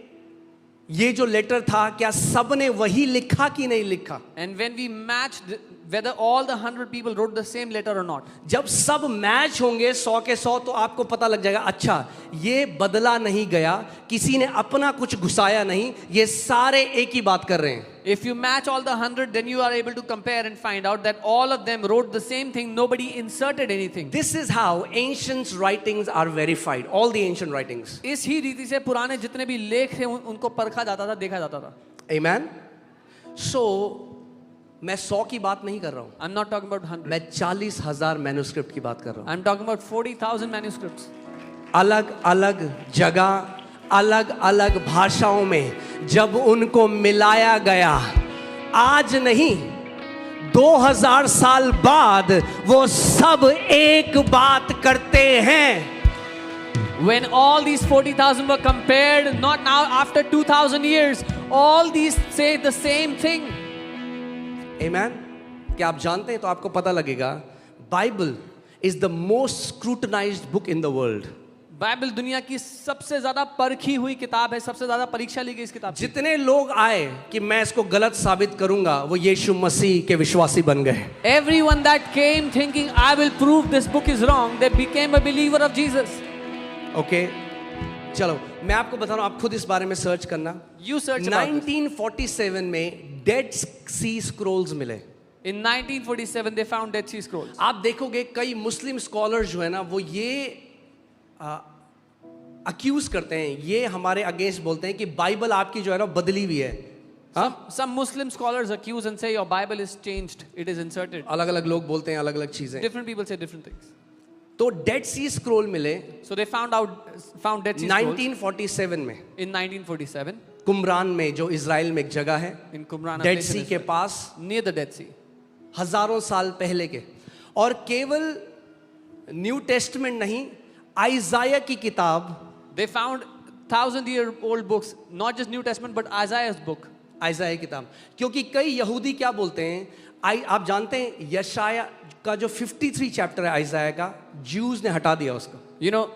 ये जो लेटर था क्या सबने वही लिखा कि नहीं लिखा। and when we matched whether all the 100 people wrote the same letter or not. जब सब मैच होंगे 100 के 100 तो आपको पता लग जाएगा अच्छा ये बदला नहीं गया, किसी ने अपना कुछ घुसाया नहीं, ये सारे एक ही बात कर रहे हैं। If you match all the 100 then you are able to compare and find out that all of them wrote the same thing, nobody inserted anything. This is how ancient writings are verified, all the ancient writings. इस ही रीति से पुराने जितने भी लेख थे उनको परखा जाता था, देखा जाता था. Amen. So मैं 100 की बात नहीं कर रहा हूं, I'm not talking about 100. मैं 40,000 मैन्युस्क्रिप्ट की बात कर रहा हूं। I'm talking about 40,000 manuscripts. अलग अलग जगह, अलग अलग भाषाओं में जब उनको मिलाया गया, आज नहीं 2000 साल बाद वो सब एक बात करते हैं। When all these 40,000 were compared, not now after 2,000 years, all these say the same thing. Amen. क्या आप जानते हैं, तो आपको पता लगेगा Bible is the most scrutinised book in the world. Bible दुनिया की सबसे ज्यादा परखी हुई किताब है, सबसे ज्यादा परीक्षा ली गई इस किताब की. जितने लोग आए कि मैं इसको गलत साबित करूंगा वो यीशु मसीह के विश्वासी बन गए। Everyone that came thinking I will prove this book is wrong, they became a believer of Jesus. Okay, चलो मैं आपको बता रहा हूं, आप खुद इस बारे में सर्च करना। You search about this. 1947 में डेड सी स्क्रॉल्स मिले। In 1947 they found Dead Sea Scrolls. आप देखोगे कई मुस्लिम स्कॉलर्स जो है ना वो ये अक्यूज करते हैं, ये हमारे अगेंस्ट बोलते हैं कि बाइबल आपकी जो है ना बदली हुई है। Some Muslim scholars accuse and say your Bible is changed, it is inserted. अलग अलग लोग बोलते हैं अलग अलग चीजें। Different people say different things. तो डेड सी स्क्रॉल मिले So they found Dead Sea Scrolls 1947 में in 1947 कुमरान में, जो इजराइल में एक जगह है in Qumran, a dead place in सी के Israel, pass. near the Dead Sea. हजारों साल पहले के। और केवल न्यू टेस्टमेंट नहीं, आइजाया की किताब, They found 1,000-year-old books, not just New Testament, but Isaiah's book. आइजाया की किताब। क्योंकि कई यहूदी क्या बोलते हैं, आप जानते हैं यशाया का जो 53 चैप्टर है आइजाया का, ज्यूज ने हटा दिया उसको। You know,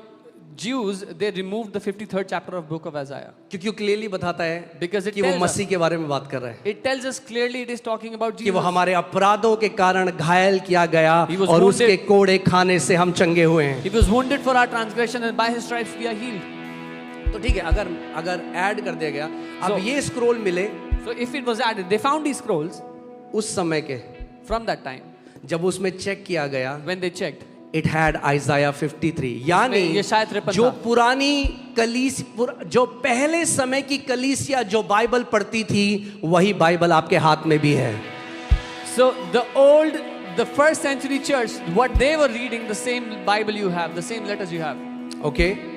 Jews, they removed the 53rd chapter of book of Isaiah. क्योंकि वो क्लियरली बताता है Because it कि वो tells us- मसीह के बारे में बात कर रहे हैं, It tells us clearly it is talking about कि वो Jesus. हमारे अपराधों के कारण घायल किया गया He was और wounded. उसके कोड़े खाने से हम चंगे हुए हैं। He was wounded for our transgression and by his stripes we are healed. तो ठीक है, अगर ऐड कर दिया गया, अब So- ये स्क्रोल मिले So if it was added, they found these scrolls उस समय के, from that time जब उसमें चेक किया गया, when they checked. It had आइजाया 53, यानी ये शायद 53 जो था। पुरानी जो पहले समय की कलीसिया जो बाइबल पढ़ती थी, वही बाइबल आपके हाथ में भी है। So the first century church, what they were reading, the same Bible you have, the same letters you have. Okay,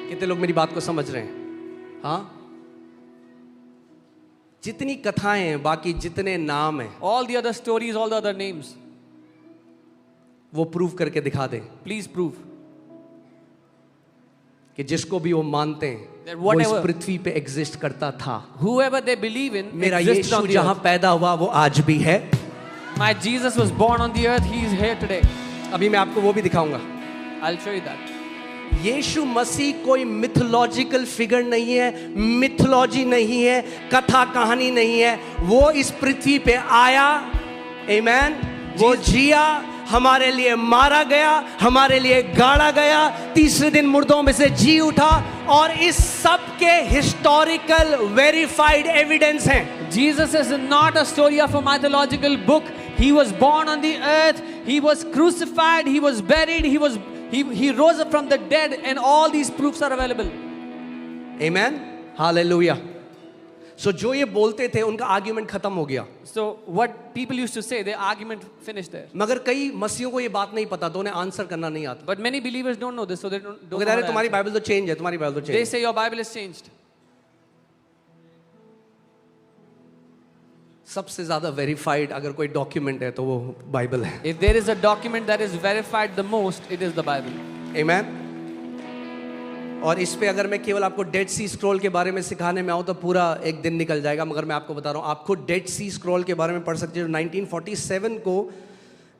कितने लोग मेरी बात को समझ रहे हैं? हाँ, जितनी कथाएं हैं, बाकी जितने नाम हैं, All the other stories, all the other names, वो प्रूव करके दिखा दें please prove. कि जिसको भी वो मानते हैं That वो इस whatever- पृथ्वी पे एग्जिस्ट करता था। Whoever they believe in मेरा exists यीशु on the जहां earth. पैदा हुआ वो आज भी है। My Jesus was born on the earth, he is here today. अभी मैं आपको वो भी दिखाऊंगा। I'll show you that. यीशु मसीह कोई मिथोलॉजिकल फिगर नहीं है, मिथोलॉजी नहीं है, कथा कहानी नहीं है। वो इस पृथ्वी पे आया, आमेन, वो जिया, हमारे लिए मारा गया, हमारे लिए गाड़ा गया, तीसरे दिन मुर्दों में से जी उठा, और इस सब के हिस्टोरिकल वेरीफाइड एविडेंस हैं। Jesus is not a story of a mythological book. He was born on the earth, he was crucified, he was buried, he rose up from the dead, and all these proofs are available. Amen, hallelujah. So जो ये बोलते थे उनका argument खत्म हो गया। So what people used to say, their argument finished there. मगर कई मसीहों को ये बात नहीं पता, तो उन्हें आंसर करना नहीं आता। But many believers don't know this, so they don't वो know कहते how हैं to तुम्हारी answer. बाइबल तो चेंज है, तुम्हारी बाइबल तो They change. say your Bible is changed. सबसे ज्यादा वेरीफाइड अगर कोई डॉक्यूमेंट है तो वो बाइबल है। If there is a document that is verified the most, it is the Bible. आमेन। और इस पे अगर मैं केवल आपको डेड सी स्क्रॉल के बारे में सिखाने में आऊँ तो पूरा एक दिन निकल जाएगा, मगर मैं आपको बता रहा हूँ, आप खुद डेड सी स्क्रॉल के बारे में पढ़ सकते हो, 1947 को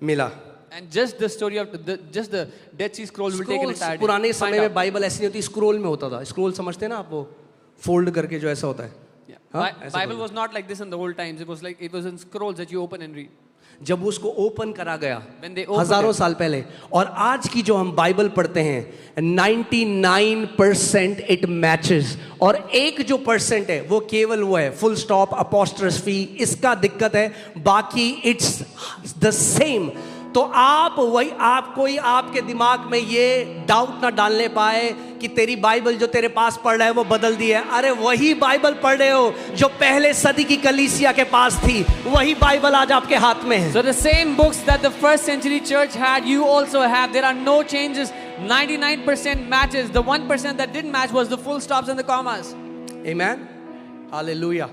मिला। And just the story of just the Dead Sea Scrolls will take an entire day. पुराने Find समय में out. बाइबल ऐसी नहीं होती, स्क्रॉल में होता था। स्क्रॉल समझते हैं ना आप, वो फोल्ड करके जो ऐसा होता है। Yeah. हाँ, ऐसा Bible कुछ। was not like this in the old times. It was in scrolls that you open and read. जब उसको ओपन करा गया When they opened हजारों it. साल पहले, और आज की जो हम बाइबल पढ़ते हैं 99% इट मैचेस, और एक जो परसेंट है वो केवल वो है फुल स्टॉप अपोस्ट्रोफी, इसका दिक्कत है, बाकी इट्स द सेम। तो आप कोई आपके दिमाग में ये डाउट ना डालने पाए कि तेरी बाइबल जो तेरे पास पढ़ रहा है वो बदल दी है। अरे वही बाइबल पढ़ रहे हो जो पहले सदी की कलीसिया के पास थी, वही बाइबल आज आपके हाथ में है। So the same books that the first century church had, you also have. There are no changes. 99% matches. The 1% that didn't match was the full stops and the commas. Amen, hallelujah.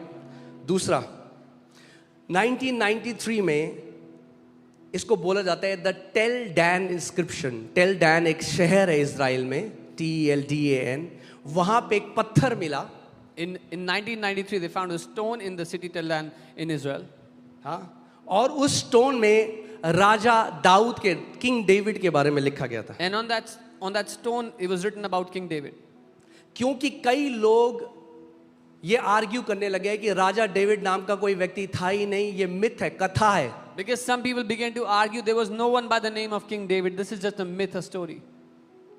दूसरा, 1993 में इसको बोला जाता है the Tel Dan inscription. Tel Dan एक शहर है Israel में, TELDAN। वहां पे एक पत्थर मिला। In 1993, they found a stone in the city Tel Dan in Israel. हाँ, और उस स्टोन में राजा दाऊद के, किंग डेविड के बारे में लिखा गया था। And on that stone, it was written about King David. क्योंकि कई लोग ये आर्ग्यू करने लगे कि राजा डेविड नाम का कोई व्यक्ति था ही नहीं, ये मिथ है, कथा है। Because some people began to argue there was no one by the name of King David. This is just a myth, a story.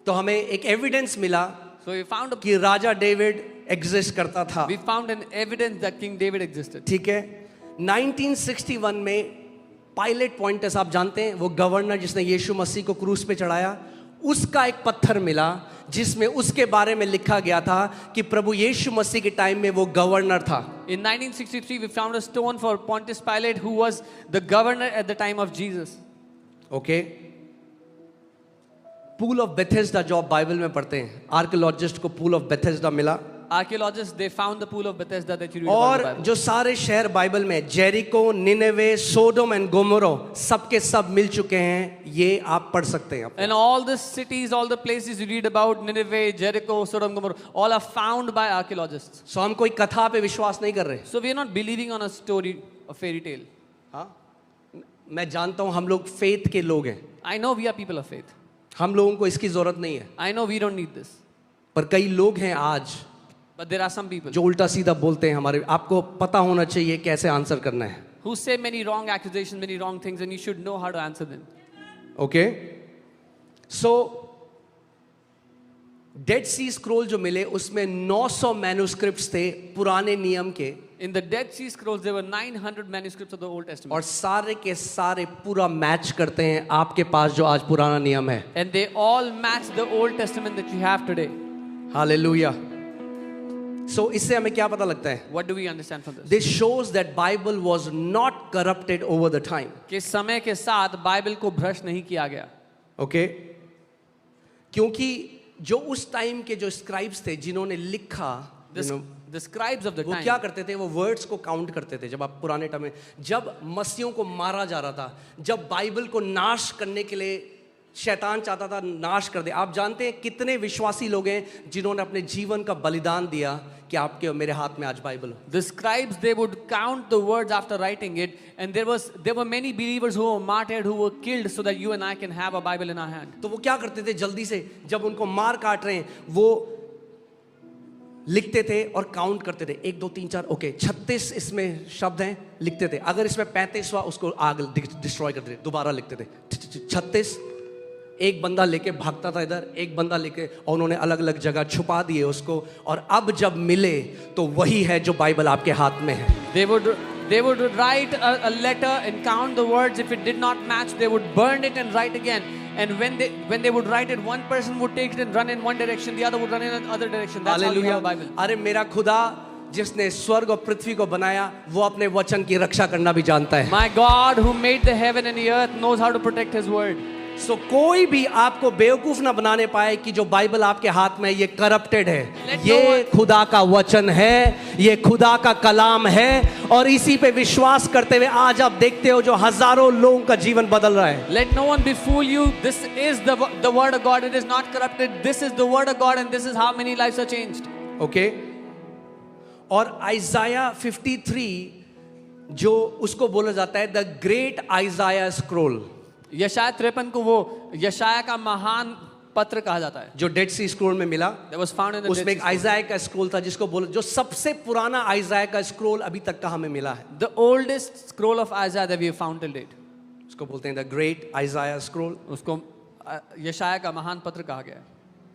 तो हमें एक एविडेंस मिला So we found कि राजा डेविड एग्जिस्ट करता था। we found an evidence that King David existed. ठीक है। 1961 में पायलट पॉइंटस, आप जानते हैं, वो गवर्नर जिसने यीशु मसीह को क्रूस पे चढ़ाया, उसका एक पत्थर मिला जिसमें उसके बारे में लिखा गया था कि प्रभु यीशु मसीह के टाइम में वो गवर्नर था। In 1963, we found a stone for Pontius Pilate, who was the governor at the time of Jesus. Okay. Pool of Bethesda जो आप बाइबल में पढ़ते हैं, आर्कियोलॉजिस्ट को पूल ऑफ बेथेस्दा मिला। Archaeologists, they found the pool of Bethesda that you read about in the और Bible. जो सारे शहर बाइबल में जेरिको, निनेवे, सोडोम एंड गोमोरो सबके सब मिल चुके हैं, ये आप पढ़ सकते हैं। And all the cities, all the places you read about, Nineveh, Jericho, Sodom, Gomorrah, all are found by archaeologists. सो हम कोई कथा पे विश्वास नहीं कर रहे। So we are not believing on a story, a fairy tale. हाँ, मैं जानता हूं हम लोग फेथ के लोग हैं, I know we are people of faith. हम लोगों को इसकी जरूरत नहीं है, I know we don't need this. पर कई लोग हैं आज But there are some people जो उल्टा सीधा बोलते हैं। हमारे आपको पता होना चाहिए कैसे आंसर करना है। who say many wrong accusations, many wrong things, and you should know how to answer them. Okay, so Dead Sea scroll जो मिले उसमें 900 मैन्युस्क्रिप्ट्स थे पुराने नियम के, In the Dead Sea Scrolls, there were 900 manuscripts of the Old Testament. और सारे के सारे पूरा मैच करते हैं आपके पास जो आज पुराना नियम है। And they all match the Old Testament that you have today. Hallelujah. So इससे हमें क्या पता लगता है? What do we understand from this? This shows that Bible was not corrupted over the time. कि समय के साथ बाइबल को भ्रष्ट नहीं किया गया। ओके, क्योंकि जो उस टाइम के जो स्क्राइब्स थे जिन्होंने लिखा, The scribes of the वो क्या time, करते थे? वो वर्ड्स को काउंट करते थे। जब आप पुराने टाइम में जब मसीहों को मारा जा रहा था, जब बाइबल को नाश करने के लिए शैतान चाहता था नाश कर दे, आप जानते हैं कितने विश्वासी लोग हैं जिन्होंने अपने जीवन का बलिदान दिया कि आपके और मेरे हाथ में आज बाइबल हो। the scribes, they would count the words after writing it, and there were many believers who were martyred, who were killed, so that you and I can have a Bible in our hand. तो वो क्या करते थे? जल्दी से जब उनको मार काट रहे हैं वो लिखते थे और काउंट करते थे, 1 2 3 4, ओके 36 इसमें शब्द हैं, लिखते थे। अगर इसमें 35 हुआ उसको आग डिस्ट्रॉय करते थे, दोबारा लिखते थे 36। एक बंदा लेके भागता था इधर, एक बंदा लेके, और उन्होंने अलग अलग जगह छुपा दिए उसको, और अब जब मिले तो वही है जो बाइबल आपके हाथ में है। They would write a letter and count the words. If it did not match, they would burn it and write again. And when they would write it, one person would take it and run in one direction, the other would run in another direction. That's how we have a Bible. अरे मेरा खुदा जिसने स्वर्ग और पृथ्वी को बनाया वो अपने वचन की रक्षा करना भी जानता है। My God, who made the heaven and the earth, knows how to protect His word. सो कोई भी आपको बेवकूफ ना बनाने पाए कि जो बाइबल आपके हाथ में ये करप्टेड है। ये खुदा का वचन है, ये खुदा का कलाम है, और इसी पे विश्वास करते हुए आज आप देखते हो जो हजारों लोगों का जीवन बदल रहा है। Let no one befool you. This is the word of God. It is not corrupted. This is the word of God, and this is how many lives are changed. Okay, और आइजाया 53 जो उसको बोला जाता है द ग्रेट आइजाया स्क्रोल, यशाया 53 को वो यशाया का महान पत्र कहा जाता है, जो डेड सी स्क्रोल में मिला। that was found in the उसमें Dead एक Sea Scrolls. आइजाया का स्क्रोल था जिसको बोल, जो सबसे पुराना आइजाया का स्क्रोल अभी तक का हमें मिला है, The oldest scroll of Isaiah that we have found till date. उसको बोलते हैं द ग्रेट आइजाया स्क्रोल। उसको यशाया का महान पत्र कहा गया है।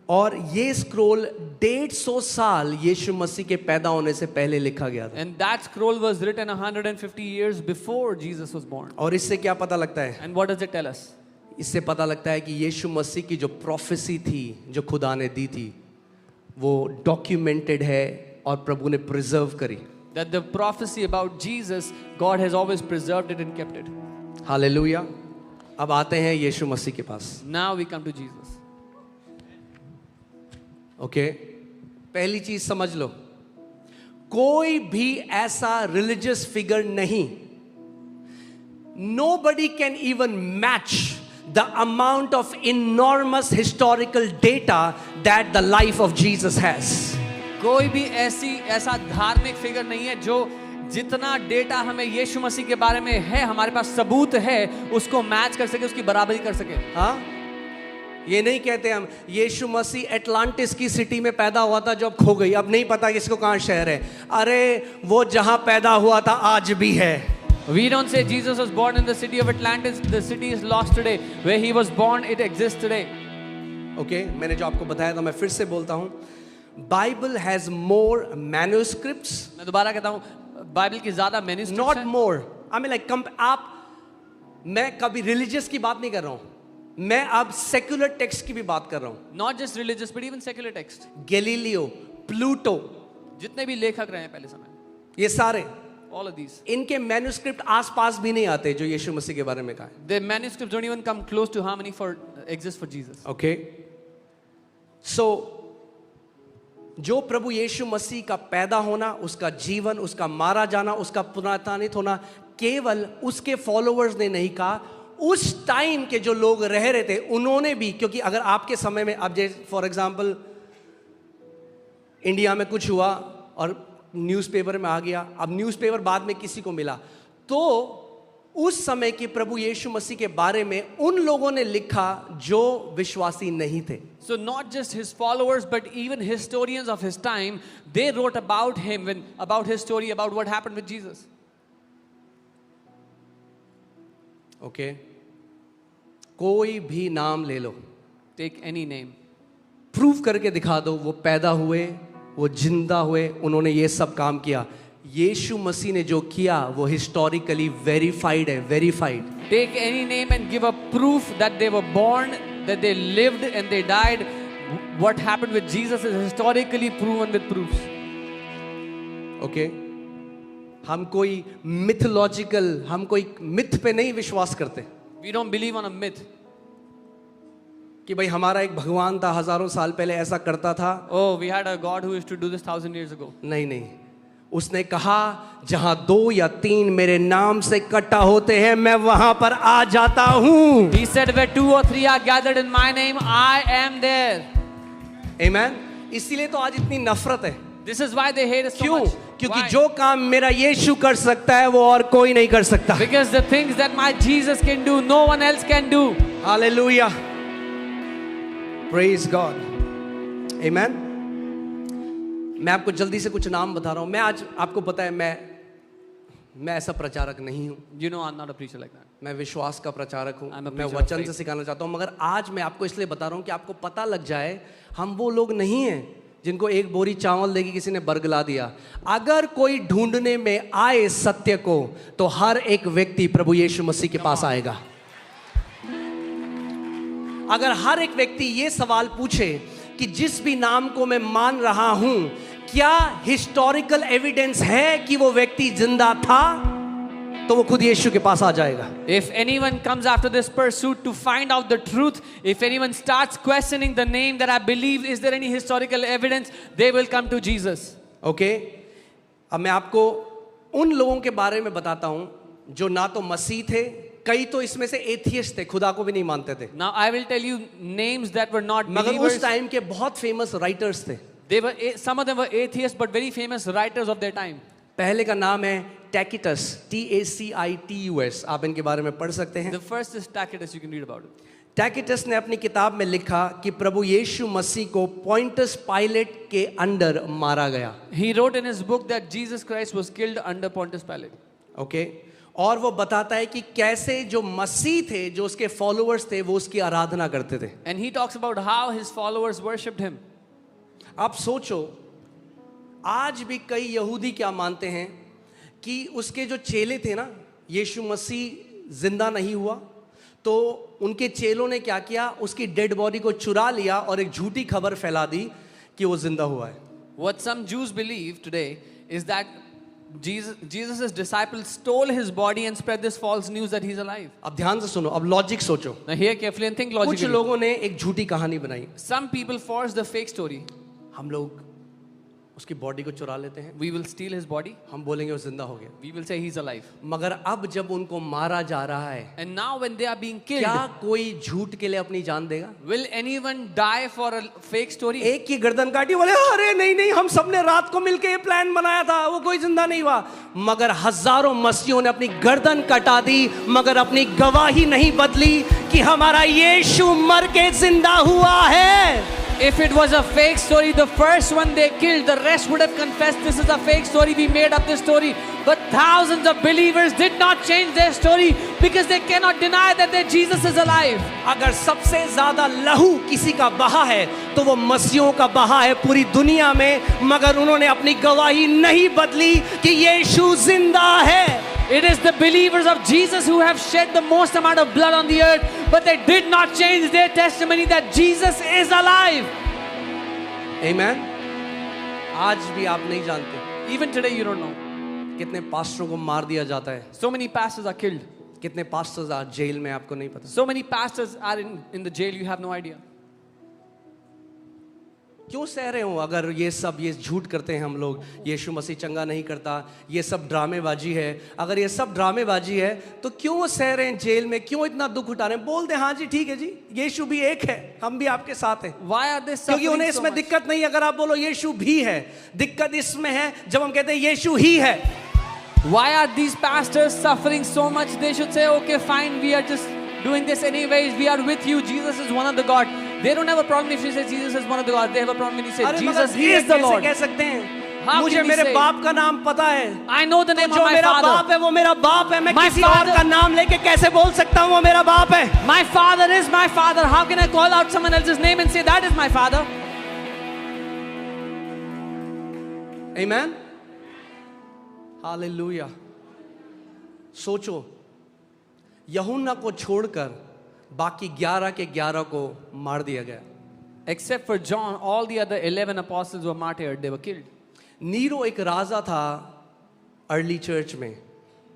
और ये स्क्रोल 150 साल यीशु मसीह के पैदा होने से पहले लिखा गया था। And that scroll was written 150 years before Jesus was born. और इससे क्या पता लगता है? And what does it tell us? इससे पता लगता है कि यीशु मसीह की जो प्रोफेसी थी जो खुदा ने दी थी वो डॉक्यूमेंटेड है और प्रभु ने प्रिजर्व करी। That the prophecy about Jesus, God has always preserved it and kept it. Hallelujah. अब आते हैं यीशु मसीह के पास। Now we come to Jesus. Okay, पहली चीज समझ लो, कोई भी ऐसा रिलीजियस फिगर नहीं, nobody can even match the amount of enormous historical data that the life of Jesus has. कोई भी ऐसा धार्मिक फिगर नहीं है जो जितना डेटा हमें यीशु मसीह के बारे में है, हमारे पास सबूत है, उसको मैच कर सके, उसकी बराबरी कर सके। हाँ, ये नहीं कहते हम यीशु मसीह एटलांटिस की सिटी में पैदा हुआ था जो अब खो गई, अब नहीं पता किसको कहाँ शहर है। अरे वो जहाँ पैदा हुआ था आज भी है। We don't say Jesus was born in the city of Atlantis. The city is lost today. Where he was born, it exists today. Okay, मैंने जो आपको बताया था मैं फिर से बोलता हूँ, बाइबल हैज मोर मैन्युस्क्रिप्ट्स। मैं दोबारा कहता हूँ, बाइबल की ज्यादा मैन्युस्क्रिप्ट्स नॉट हैं। मोर, आई मीन लाइक मैं कभी रिलीजियस की बात नहीं कर रहा हूँ, मैं अब सेक्युलर टेक्स्ट की भी बात कर रहा हूँ। Not just religious, but even secular text. Galileo, Pluto, जितने भी लेखक रहे हैं पहले समय, ये सारे, all of these, इनके मैन्युस्क्रिप्ट आसपास भी नहीं आते जो यीशु मसीह के बारे में कहा है। their manuscripts don't even come close to how many exist for Jesus. Okay, so जो प्रभु यीशु मसीह का पैदा होना, उसका जीवन, उसका मारा जाना, उसका पुनरुत्थानित होना केवल उसके फॉलोअर्स ने नहीं कहा, उस टाइम के जो लोग रह रहे थे उन्होंने भी। क्योंकि अगर आपके समय में, अब जैसे फॉर एग्जांपल इंडिया में कुछ हुआ और न्यूज़पेपर में आ गया, अब न्यूज़पेपर बाद में किसी को मिला, तो उस समय के प्रभु यीशु मसीह के बारे में उन लोगों ने लिखा जो विश्वासी नहीं थे। So not just his followers, but even historians of his time, they wrote about him, about his story, about what happened with Jesus. Okay, कोई भी नाम ले लो, Take any name. प्रूव करके दिखा दो वो पैदा हुए, वो जिंदा हुए, उन्होंने ये सब काम किया। यीशु मसीह ने जो किया वो हिस्टोरिकली वेरीफाइड है, verified. Take any name and give a proof that they were born, that they lived and they died. What happened with Jesus is historically proven with proofs. Okay, हम कोई मिथोलॉजिकल, हम कोई myth पे नहीं विश्वास करते We don't believe on a myth. कि भाई हमारा एक भगवान था, हजारों साल पहले ऐसा करता था। Oh, we had a God who used to do this 1,000 years ago. नहीं नहीं, उसने कहा जहां 2 या 3 मेरे नाम से इकट्ठा होते हैं मैं वहां पर आ जाता हूं। He said, where 2 or 3 are gathered in my name, I am there. आमेन। इसीलिए तो आज इतनी नफरत है। This is why they hate us so क्यों? much. क्योंकि Why? जो काम मेरा यीशु कर सकता है वो और कोई नहीं कर सकता। Because the things that my Jesus can do, no one else can do. Hallelujah, praise God, amen. मैं आपको जल्दी से कुछ नाम बता रहा हूं। मैं आज, आपको पता है, मैं ऐसा प्रचारक नहीं हूं। You know I'm not a preacher like that. मैं विश्वास का प्रचारक हूं, I'm a मैं preacher of वचन से faith. सिखाना चाहता हूं। मगर आज मैं आपको इसलिए बता रहा हूं कि आपको पता लग जाए हम वो लोग नहीं हैं जिनको एक बोरी चावल देगी किसी ने बरगला दिया। अगर कोई ढूंढने में आए सत्य को, तो हर एक व्यक्ति प्रभु यीशु मसीह के पास आएगा। अगर हर एक व्यक्ति ये सवाल पूछे कि जिस भी नाम को मैं मान रहा हूं, क्या हिस्टोरिकल एविडेंस है कि वो व्यक्ति जिंदा था, तो वो खुद यीशु के पास आ जाएगा। If anyone comes after this pursuit to find out the truth, if anyone starts questioning the name that I believe, is there any historical evidence, they will come to Jesus. Okay, अब मैं आपको उन लोगों के बारे में बताता हूं जो ना तो मसीह थे, कई तो इसमें से एथियस्ट थे, खुदा को भी नहीं मानते थे। Now I will tell you names that were not मगर believers. उस टाइम के बहुत फेमस राइटर्स थे। They were, some of them were atheists, but very famous writers of their time. पहले का नाम है टैकिटस, TACITUS। आप इनके बारे में पढ़ सकते हैं। The first is Tacitus, you can read about it. टैकिटस ने अपनी किताब में लिखा कि प्रभु यीशु मसीह को पॉन्टस पायलट के अंडर मारा गया। He wrote in his book that Jesus Christ was killed under Pontius Pilate. Okay, और वो बताता है कि कैसे जो मसीह थे, जो उसके फॉलोअर्स थे, वो उसकी आराधना करते थे। And he talks about how his followers worshipped him. आप सोचो, आज भी कई यहूदी क्या मानते हैं कि उसके जो चेले थे ना, यीशु मसीह जिंदा नहीं हुआ, तो उनके चेलों ने क्या किया, उसकी डेड बॉडी को चुरा लिया और एक झूठी खबर फैला दी कि वो जिंदा हुआ है। What some Jews believe today is that Jesus' disciples stole his body and spread this false news that he's alive. अब ध्यान से सुनो, अब लॉजिक सोचो। Now hear carefully and think कुछ logically. लोगों ने एक झूठी कहानी बनाई, Some people force the fake story. हम लोग उसकी बॉडी को चुरा लेते हैं, We will steal his body. हम बोलेंगे वो जिंदा हो गया। We will say he's alive. मगर अब जब उनको मारा जा रहा है, And now when they are being killed, क्या कोई झूठ के लिए अपनी जान देगा? will anyone die for a fake story? एक की गर्दन काटी, बोले अरे नहीं नहीं, हम सबने रात को मिलके ये प्लान बनाया था, वो कोई जिंदा नहीं हुआ। मगर हजारों मसीहों ने अपनी गर्दन कटा दी, मगर अपनी गवाही नहीं बदली कि हमारा यीशु मर के जिंदा हुआ है। If it was a fake story, the first one they killed, the rest would have confessed this is a fake story, we made up this story. But thousands of believers did not change their story because they cannot deny that their Jesus is alive. अगर सबसे ज्यादा लहू किसी का बहा है तो वो मसीहों का बहा है पूरी दुनिया में, मगर उन्होंने अपनी गवाही नहीं बदली कि यीशु जिंदा है। It is the believers of Jesus who have shed the most amount of blood on the earth, but they did not change their testimony that Jesus is alive. आमेन। आज भी आप नहीं जानते Even today you don't know. कितने पास्टरों को मार दिया जाता है, So many pastors are killed. कितने पास्टर्स आज जेल में, आपको नहीं पता। So many pastors are in the jail, you have no idea. क्यों सह रहे हो? अगर ये झूठ करते हैं हम लोग, यीशु मसीह चंगा नहीं करता, ये सब ड्रामेबाजी है, अगर ये सब ड्रामेबाजी है तो क्यों वो सह रहे हैं जेल में, क्यों इतना दुख उठा रहे हैं? बोल दे हाँ जी ठीक है जी, यीशु भी एक है, हम भी आपके साथ हैं। Why are they क्योंकि suffering उन्हें so इसमें much? दिक्कत नहीं। अगर आप बोलो यीशु भी है, दिक्कत इसमें है जब हम कहते हैं यीशु ही है। Why are these pastors suffering so much? They should say, okay, fine, we are just doing this anyways. We are with you. Jesus is one of the God. They don't have a problem if you say Jesus is one of the God. They have a problem when you say अरे Jesus मगर भी is the कैसे Lord. कह सकते हैं? How मुझे can we मेरे say? बाप का नाम पता है, I know the name तो जो of my मेरा बाप father. है वो मेरा बाप है। मैं My किसी और father- का नाम लेके कैसे बोल सकता हूँ वो मेरा बाप है? My father is my father. How can I call out someone else's name and say that is my father? Amen? Hallelujah. सोचो, यूहन्ना को छोड़कर बाकी 11 के 11 को मार दिया गया। Except for John, all the other 11 apostles were martyred. They were killed. Nero एक राजा था अर्ली चर्च में।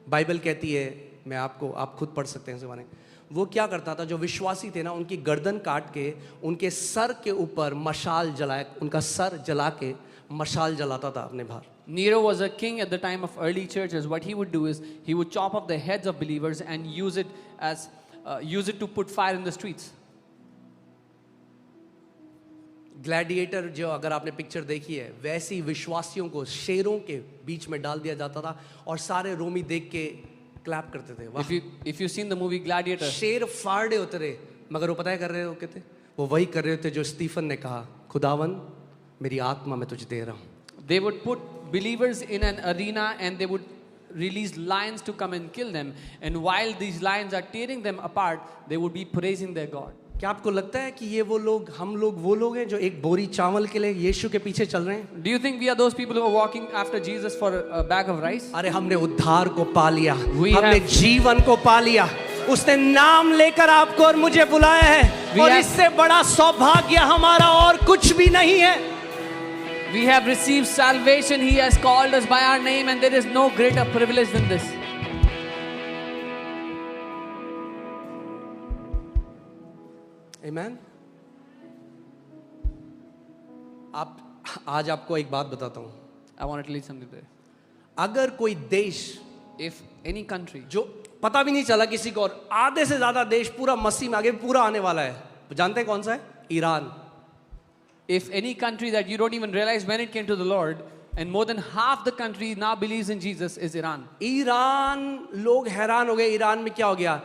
बाइबल कहती है, आप खुद पढ़ सकते हैं इस बारे में। वो क्या करता था, जो विश्वासी थे ना, उनकी गर्दन काट के उनके सर के ऊपर मशाल जलाए, उनका सर जला के मशाल जलाता था अपने बाहर। Nero was a king at the time of early churches. What he would do is he would chop off the heads of believers and use it to put fire in the streets. Gladiator जो अगर आपने picture देखी है, वैसी विश्वासियों को शेरों के बीच में डाल दिया जाता था और सारे रोमी देख के क्लैप करते थे। वाह! If you've seen the movie Gladiator, शेर फाड़े उतरे, मगर वो पता है कर रहे हो कहते, वो वही कर रहे थे जो स्टीफन ने कहा, खुदावन मेरी आत्मा मैं तुझे दे रहा हूँ। they would put believers in an arena and they would release lions to come and kill them. And while these lions are tearing them apart, they would be praising their God. क्या आपको लगता है कि ये वो लोग, हम लोग वो लोग हैं जो एक बोरी चावल के लिए यीशु के पीछे चल रहे हैं? Do you think we are those people who are walking after Jesus for a bag of rice? अरे हमने उद्धार को पा लिया, We हमने have- जीवन को पा लिया। उसने नाम लेकर आपको और मुझे बुलाया है, We और have- इससे बड़ा सौभाग्य हमारा और कुछ भी नहीं है। We have received salvation. He has called us by our name, and there is no greater privilege than this. Amen? आज आपको एक बात बताता हूं। I want to tell you something today. अगर कोई देश If any country, जो पता भी नहीं चला किसी को, और आधे से ज्यादा देश पूरा मसीह में आगे पूरा आने वाला है, जानते हैं कौन सा है? Iran. if any country that you don't even realize when it came to the Lord, and more than half the country now believes in Jesus, is Iran. Iran, लोग हैरान हो गए। ईरान में क्या हो गया?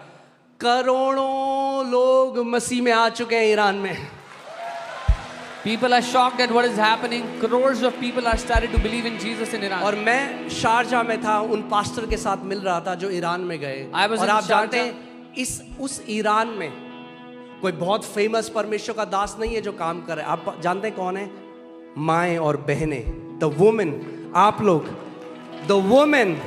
करोड़ों लोग मसीह में आ चुके हैं ईरान में। People are shocked at what is happening. Crores of people are started to believe in Jesus in Iran. और मैं शारजा में था, उन पास्टर के साथ मिल रहा था जो ईरान में गए। I was और in आप जानते Sharjah. हैं उस ईरान में कोई बहुत फेमस परमेश्वर का दास नहीं है जो काम कर रहा है। आप जानते हैं कौन है? माएं और बहनें, द वुमेन, आप लोग, the women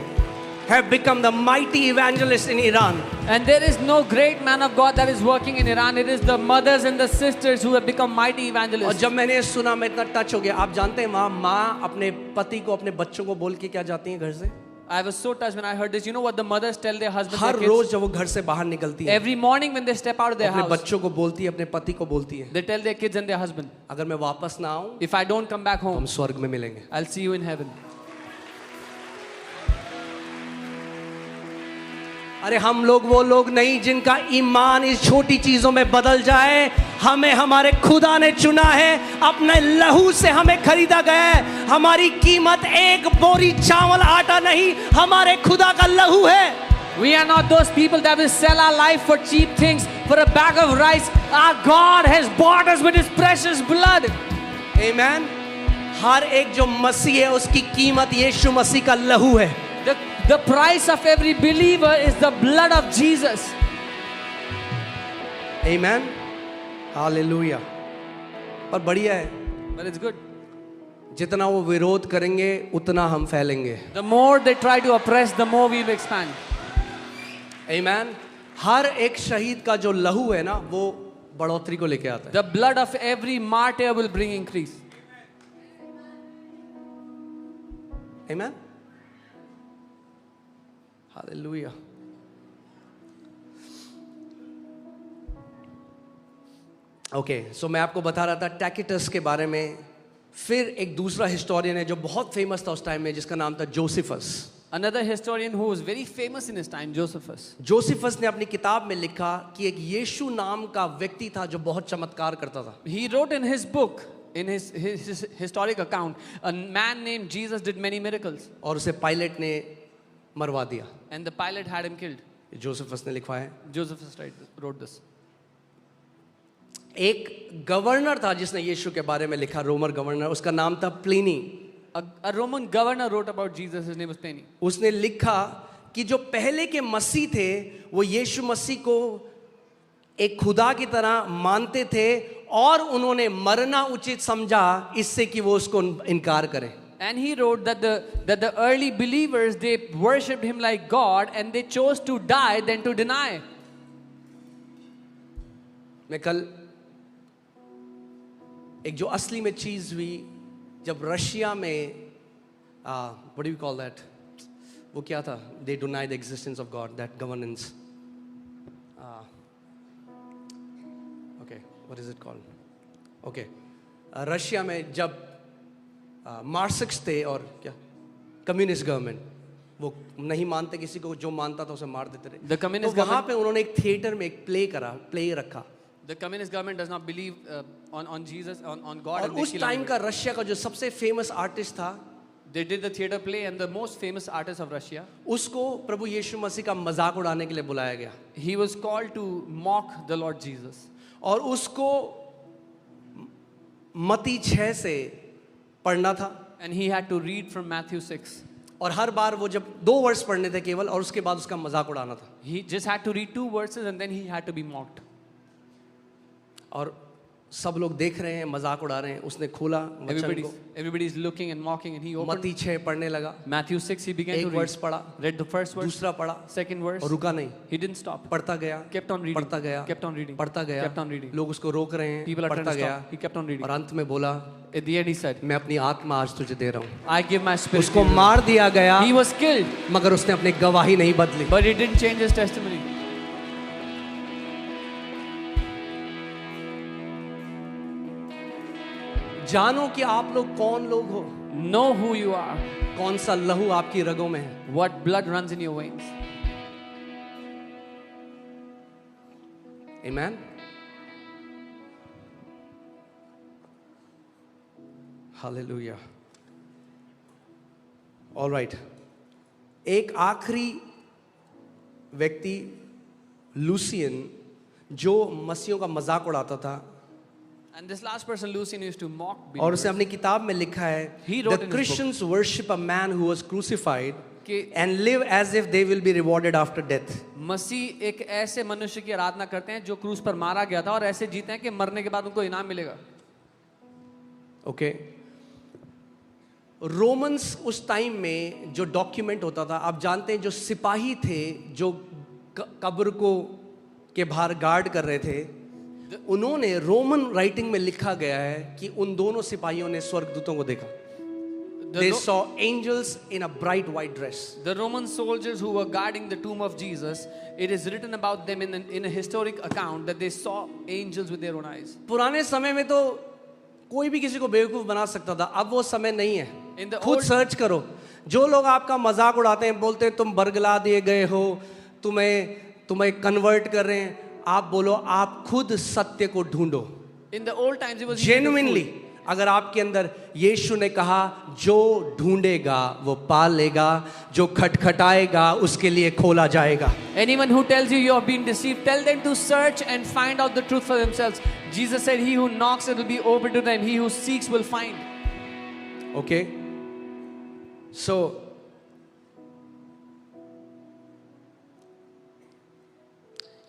have become the mighty evangelists in Iran. And there is no great man of God that is working in Iran. It is the mothers and the sisters who have become mighty और evangelists. जब मैंने सुना मैं इतना touch हो गया। आप जानते हैं वहाँ माँ अपने पति को, अपने बच्चों को बोल के क्या जाती हैं घर से? I was so touched when I heard this. You know what the mothers tell their husbands, her their rose kids? जब वो घर से बाहर निकलती है, Every morning when they step out of their अपने house, बच्चों को बोलती है, अपने पति को बोलती है, they tell their kids and their husband, अगर मैं वापस ना आऊं if I don't come back हम home, स्वर्ग में मिलेंगे। I'll see you in heaven. अरे हम लोग वो लोग नहीं जिनका ईमान इस छोटी चीजों में बदल जाए। हमें हमारे खुदा ने चुना है, अपने लहू से हमें खरीदा गया है। हमारी कीमत एक बोरी चावल आटा नहीं, हमारे खुदा का लहू है। We are not those people that will sell our life for cheap things, for a bag of rice. Our God has bought us with His precious blood. आमीन। हर एक जो मसीह है उसकी कीमत यीशु मसीह का लहू है। The price of every believer is the blood of Jesus. आमीन, हालेलुया। पर बढ़िया है, But it's good. जितना वो विरोध करेंगे उतना हम फैलेंगे। The more they try to oppress, the more we will expand. आमीन। हर एक शहीद का जो लहू है ना, वो बढ़ोतरी को लेके आता है। The blood of every martyr will bring increase. आमीन, हालेलुया। ओके, सो मैं आपको बता रहा था टैकिटस के बारे में फिर एक दूसरा हिस्टोरियन है जो बहुत फेमस था उस टाइम में, जिसका नाम था Josephus. Another historian who was very famous in his time, Josephus. Josephus ने अपनी किताब में लिखा कि एक यीशु नाम का व्यक्ति था जो बहुत चमत्कार करता था। He wrote in his book, in his historic account, a man named Jesus did many miracles. और उसे पायलट ने मरवा दिया। And the pilot had him killed. Josephus ने लिखा है। Josephus wrote this. एक गवर्नर था जिसने यीशु के बारे में लिखा, रोमन गवर्नर, उसका नाम था Pliny. A Roman governor wrote about Jesus, his name was Pliny. उसने लिखा कि जो पहले के मसीह थे वो यीशु मसीह को एक खुदा की तरह मानते थे और उन्होंने मरना उचित समझा इससे कि वो उसको इनकार करें। And he wrote that the early believers, they worshipped him like God and they chose to die than to deny. मैं कल एक जो असली में चीज हुई जब रशिया में what do you call that, वो क्या था, they deny the existence of God, that governance, okay, what is it called, okay, Russia में जब मार्क्सिस्ट थे और क्या कम्युनिस्ट गवर्नमेंट, वो नहीं मानते किसी को, जो मानता था उसे मार देते थे। The communist तो वहाँ पे उन्होंने एक थिएटर में एक प्ले रखा। The communist government does not believe on Jesus, on God. और And they उस kill टाइम का everybody. रशिया का जो सबसे फेमस आर्टिस्ट था, They did the theater play and the most famous artist of Russia, उसको प्रभु यीशु मसीह का मजाक उड़ाने के लिए बुलाया गया he was called to mock the Lord Jesus. और उसको मत्ती 6 से पढ़ना था। And he had to read from Matthew 6. और हर बार वो जब 2 वर्ष पढ़ने थे केवल, और उसके बाद उसका मजाक उड़ाना था। He just had to read 2 verses and then he had to be mocked. और सब लोग देख रहे हैं, मजाक उड़ा रहे हैं। उसने खोला वचन को, Everybody's looking and mocking and he opened मत्ती 6 पढ़ने लगा। Matthew 6. He began to एक read. वर्ष पढ़ा, Read the first verse, दूसरा पढ़ा second verse. और रुका नहीं, He didn't stop. पढ़ता गया, Kept on reading. पढ़ता गया, Kept on reading. पढ़ता गया, Kept on reading. लोग उसको रोक रहे हैं, People are trying पढ़ता to गया, stop. He kept on reading. और अंत में बोला, At the end he said, मैं अपनी आत्मा आज तुझे दे रहा हूँ। I give my spirit उसको to you. मार दिया गया, He was killed, मगर उसने अपनी गवाही नहीं बदली। but he didn't change his testimony. जानो कि आप लोग कौन लोग हो, Know who you are, कौन सा लहू आपकी रगों में है। what blood runs in your veins. Amen. Hallelujah. All right. एक आखिरी व्यक्ति लूसियन जो मसीहों का मजाक उड़ाता था, And this last person, Lucian, used to mock और believers. उसे अपनी किताब में लिखा है, He wrote the in his Christians worship a man who was crucified कि and live as if they will be rewarded after death. मसीह एक ऐसे मनुष्य की आराधना करते हैं जो क्रूस पर मारा गया था और ऐसे जीते हैं कि मरने के बाद उनको इनाम मिलेगा। ओके, रोमन्स उस टाइम में जो डॉक्यूमेंट होता था, आप जानते हैं जो सिपाही थे जो कब्र को के बाहर गार्ड कर रहे थे, उन्होंने रोमन राइटिंग में लिखा गया है कि उन दोनों सिपाहियों ने स्वर्गदूतों को देखा। They saw angels in a bright white dress. The Roman soldiers who were guarding the tomb of Jesus, it is written about them in a historic account that they saw angels with their own eyes. पुराने समय में तो कोई भी किसी को बेवकूफ बना सकता था, अब वो समय नहीं है। खुद सर्च करो, जो लोग आपका मजाक उड़ाते हैं, बोलते हैं तुम बरगला दिए गए हो, तुम्हें कन्वर्ट कर रहे हैं, आप बोलो आप खुद सत्य को ढूंढो। In the old times it was genuinely अगर आपके अंदर यीशु ने कहा जो ढूंढेगा वो पा लेगा, जो खटखटाएगा उसके लिए खोला जाएगा। Anyone who tells you you have been deceived, tell them to search and find out the truth for themselves. Jesus said, he who knocks it will be open to them, he who seeks will find. Okay, so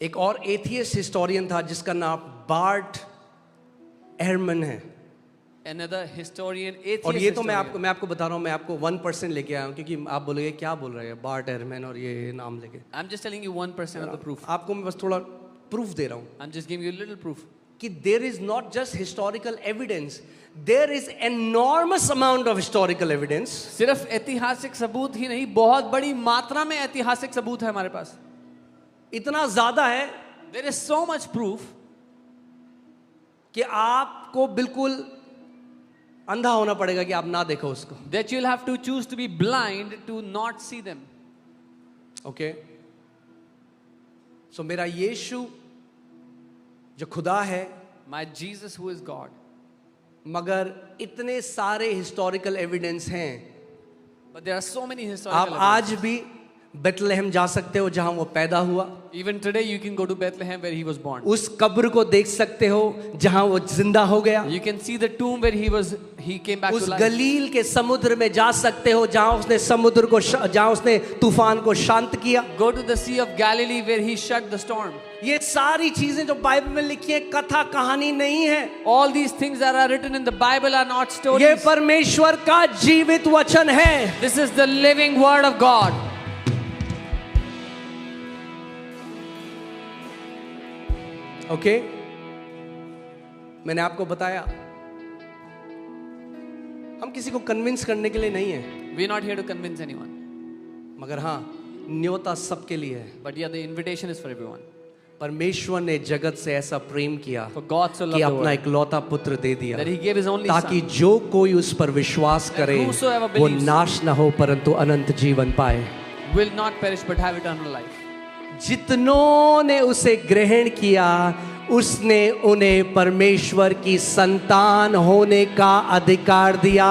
एक और atheist historian था जिसका नाम BART एहरमन है। Another historian, atheist और ये तो मैं historian. आपको बता रहा हूँ, मैं आपको 1% लेके आया हूँ, क्योंकि आप बोलोगे क्या बोल रहे हैं बार्ट एहरमन और ये नाम लेके। I'm just telling you 1% of the proof. आपको मैं बस थोड़ा प्रूफ दे रहा हूँ I'm just giving you a little proof. कि there is not just historical evidence, there is enormous amount of historical evidence. सिर्फ ऐतिहासिक सबूत ही नहीं, बहुत बड़ी मात्रा में ऐतिहासिक सबूत है हमारे पास। इतना ज्यादा है There is so much proof कि आपको बिल्कुल अंधा होना पड़ेगा कि आप ना देखो उसको. That you'll have to choose to be blind to not see them. Okay. So मेरा यीशु जो खुदा है, My Jesus who is God. मगर इतने सारे हिस्टोरिकल एविडेंस हैं. But there are so many आप historical आज भी बेथलेहम जा सकते हो जहां वो पैदा हुआ. Even today you can go to Bethlehem where he was born. उस कब्र को देख सकते हो जहां वो जिंदा हो गया. You can see the tomb where he came back उस to life. गलील के समुद्र में जा सकते हो जहां उसने समुद्र को जहां उसने तूफान को शांत किया. Go to the Sea of Galilee where he shut the storm. ये सारी चीजें जो बाइबल में लिखी है कथा कहानी नहीं है. All these things that are written in the Bible are not ये stories. परमेश्वर का जीवित वचन है. This is the living word of God. Okay. मैंने आपको बताया हम किसी को कन्विंस करने के लिए नहीं है, We're not here to convince anyone. मगर हाँ न्योता सबके लिए है. But yeah, the invitation is for everyone. परमेश्वर ने जगत से ऐसा प्रेम किया For God so कि loved the अपना world इकलौता पुत्र दे दिया that he gave his only ताकि son. जो कोई उस पर विश्वास करे whosoever वो believes नाश न हो परंतु अनंत जीवन पाए. Will not perish but have eternal life. जितनों ने उसे ग्रहण किया उसने उन्हें परमेश्वर की संतान होने का अधिकार दिया.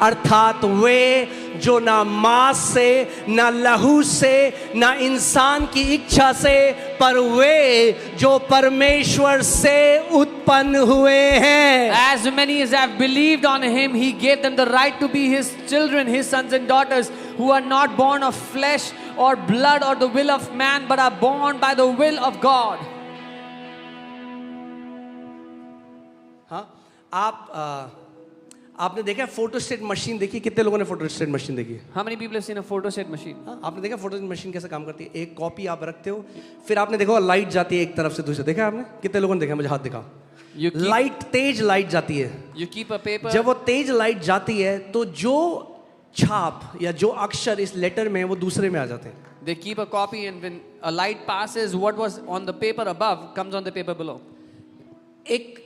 अर्थात वे जो ना मांस से ना लहू से ना इंसान की इच्छा से पर वे जो परमेश्वर से उत्पन्न हुए हैं. As many as have believed on him, he gave them the right to be his children, his sons and daughters, who are not born of flesh or blood or the will of man, but are born by the will of God. हाँ, आपने देखा photostat machine देखी? कितने लोगों ने photostat machine देखी? How many people have seen a photostat machine? हाँ, आपने देखा फोटोस्टेट मशीन कैसे काम करती है? एक कॉपी आप रखते हो, फिर आपने देखा लाइट जाती है एक तरफ से दूसरे. देखा आपने? कितने लोगों ने देखा? मुझे हाथ दिखाओ. You keep, light, Tej light जाती है. you keep a paper. जब वो तेज लाइट जाती है तो जो छाप या जो अक्षर इस लेटर में है वो दूसरे में आ जाते हैं. They keep a copy, and when a light passes, what was on the paper above comes on the paper below. एक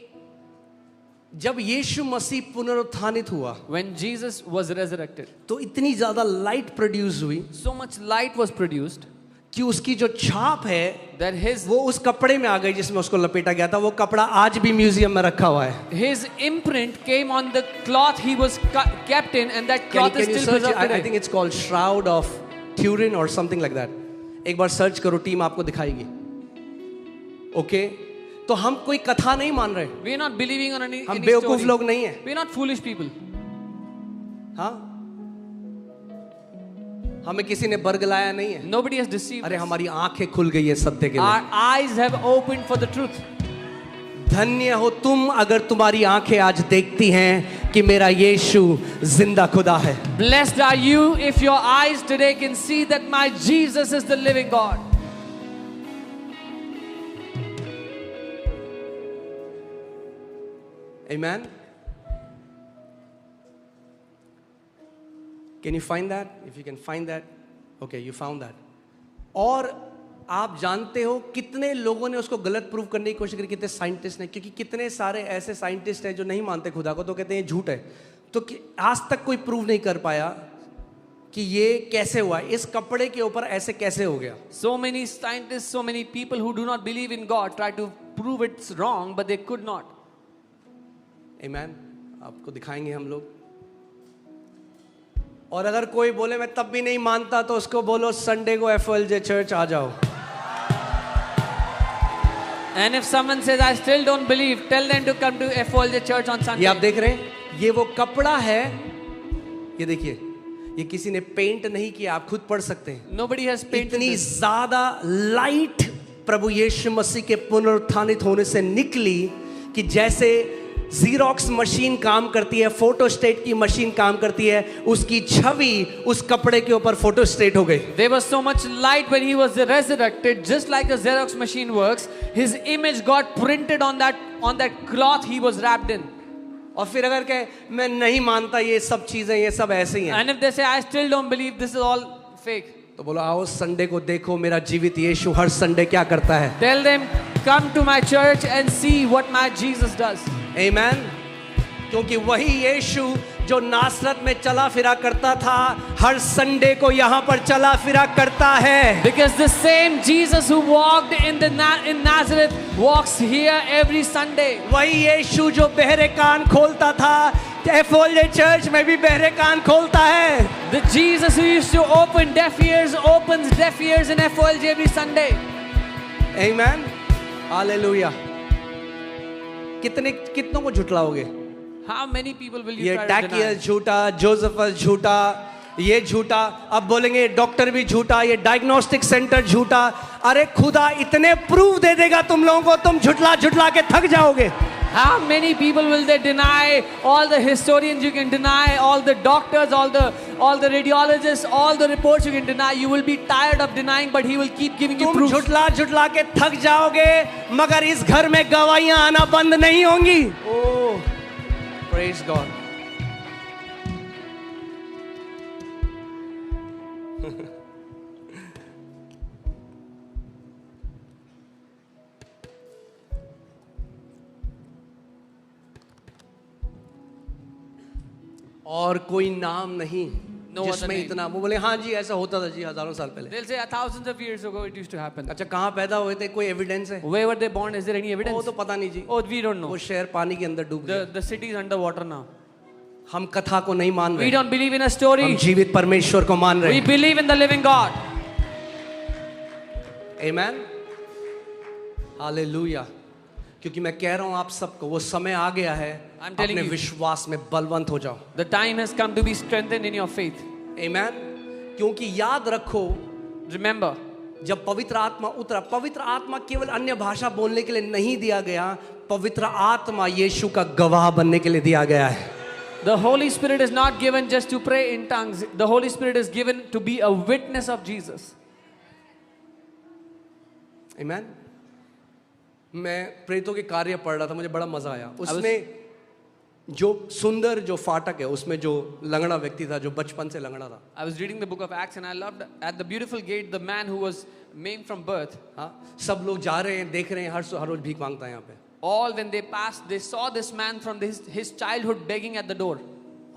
जब यीशु मसीह पुनरुत्थानित हुआ When Jesus was resurrected, तो इतनी ज्यादा लाइट प्रोड्यूस हुई so much light was produced कि उसकी जो छाप है that वो उस कपड़े में आ गई जिसमें उसको लपेटा गया था. वो कपड़ा आज भी म्यूजियम में रखा हुआ है. his imprint came on the cloth he was kept in, and that cloth is still preserved I today. think it's called Shroud of Turin or something like that. एक बार सर्च करो, टीम आपको दिखाएगी. Okay, तो हम कोई कथा नहीं मान रहे. We are not believing on any हम बेवकूफ story. लोग नहीं है. We are not foolish people. हाँ, हमें किसी ने बरगलाया नहीं है. Nobody has deceived अरे us. हमारी आंखें खुल गई है सत्य के लिए. Our eyes have opened for the truth. धन्य हो तुम अगर तुम्हारी आंखें आज देखती हैं कि मेरा यीशु जिंदा खुदा है. Blessed are you if your eyes today can see that my Jesus is the living God. Amen. Can you find that? If you can find that. Okay, you found that. और आप जानते हो कितने लोगों ने उसको गलत प्रूव करने की कोशिश की, कितने साइंटिस्ट ने, क्योंकि कितने सारे ऐसे साइंटिस्ट हैं जो नहीं मानते खुदा को, तो कहते हैं झूठ है. तो आज तक कोई प्रूव नहीं कर पाया कि ये कैसे हुआ, इस कपड़े के ऊपर ऐसे कैसे हो गया. So many scientists, so many people who do not believe in God try to prove it's wrong, but they could not. Amen. आपको दिखाएंगे हम लोग. और अगर कोई बोले मैं तब भी नहीं मानता तो उसको बोलो संडे को FOLJ चर्च आ जाओ. And if someone says I still don't believe, tell them to come to FOLJ church on Sunday. ये आप देख रहे हैं, ये वो कपड़ा है. ये देखिए, ये किसी ने पेंट नहीं किया, आप खुद पढ़ सकते हैं. Nobody has painted इतनी this. ज्यादा लाइट प्रभु यीशु मसीह के पुनरुत्थानित होने से निकली कि जैसे जीरोक्स मशीन काम करती है, फोटोस्टेट की मशीन काम करती है, उसकी छवि उस कपड़े के ऊपर फोटोस्टेट हो गई. There was so much light when he was resurrected, just like a Xerox machine works. His image got printed on that cloth he was wrapped in. और फिर अगर कहे मैं नहीं मानता ये सब चीजें, ये सब ऐसे ही हैं, And if they say I still don't believe, this is all fake. तो बोलो आओ संडे को देखो मेरा जीवित यीशु हर संडे क्या करता है. Tell them come to my church and see what my Jesus does. Amen. क्योंकि वही यीशु जो नासरत में चला फिरा करता था, हर संडे को यहाँ पर चला फिरा करता है। Because the same Jesus who walked in Nazareth walks here every Sunday. वही यीशु जो बहरे कान खोलता था, एफओएलजे चर्च में भी बहरे कान खोलता है। The Jesus who used to open deaf ears opens deaf ears in FOLJ every Sunday. Amen. Hallelujah. कितनों को झुठलाओगे? How मany people will you ये try to deny? टैकियस झूठा, जोसेफस झूठा, ये झूठा, अब बोलेंगे डॉक्टर भी झूठा, ये डायग्नोस्टिक सेंटर झूठा। अरे खुदा इतने प्रूफ दे देगा तुम लोगों को, तुम झुठला झुठला के थक जाओगे। How many people will they deny? All the historians you can deny, all the doctors, all the radiologists, all the reports you can deny. You will be tired of denying, but he will keep giving you तुम proof. झुठला झुठला के थक जाओगे, मगर इस घर में गवाहियां आना बंद नहीं होंगी। ओह, प्रेज गॉड। और कोई नाम नहीं No other जिसमें name. इतना, वो बोले हाँ जी ऐसा होता था जी हजारों साल पहले। They'll say thousands of years ago it used to happen. अच्छा कहाँ पैदा हुए थे, कोई एविडेंस है? Where were they born? Is there any वो evidence? तो पता नहीं जी, Oh, we don't know. वो शहर पानी के अंदर डूब गया। The city is underwater now. हम कथा को नहीं मान We रहे, don't believe in a हम story. जीवित परमेश्वर को मान रहे We हैं। believe in the living God. Amen, hallelujah. क्योंकि मैं कह रहा हूं आप सबको, वो समय आ गया है, I'm telling अपने you. विश्वास में बलवंत हो जाओ। The time has come to be strengthened in your faith. आमेन। क्योंकि याद रखो, Remember, जब पवित्र आत्मा उतरा, पवित्र आत्मा केवल अन्य भाषा बोलने के लिए नहीं दिया गया, पवित्र आत्मा यीशु का गवाह बनने के लिए दिया गया है। the Holy Spirit is not given just to pray in tongues. The Holy Spirit is given to be a witness of Jesus. आमेन। मैं प्रेतों के कार्य पढ़ रहा था, मुझे बड़ा मजा आया। उसमें जो सुंदर जो फाटक है, उसमें जो लंगड़ा व्यक्ति था, जो बचपन से लंगड़ा था। I was reading the book of Acts and I loved at the beautiful gate the man who was maimed from birth. हाँ, सब लोग जा रहे हैं, देख रहे हैं, हर रोज भीख मांगता है यहाँ पे। All when they passed, they saw this man from his childhood begging at the door.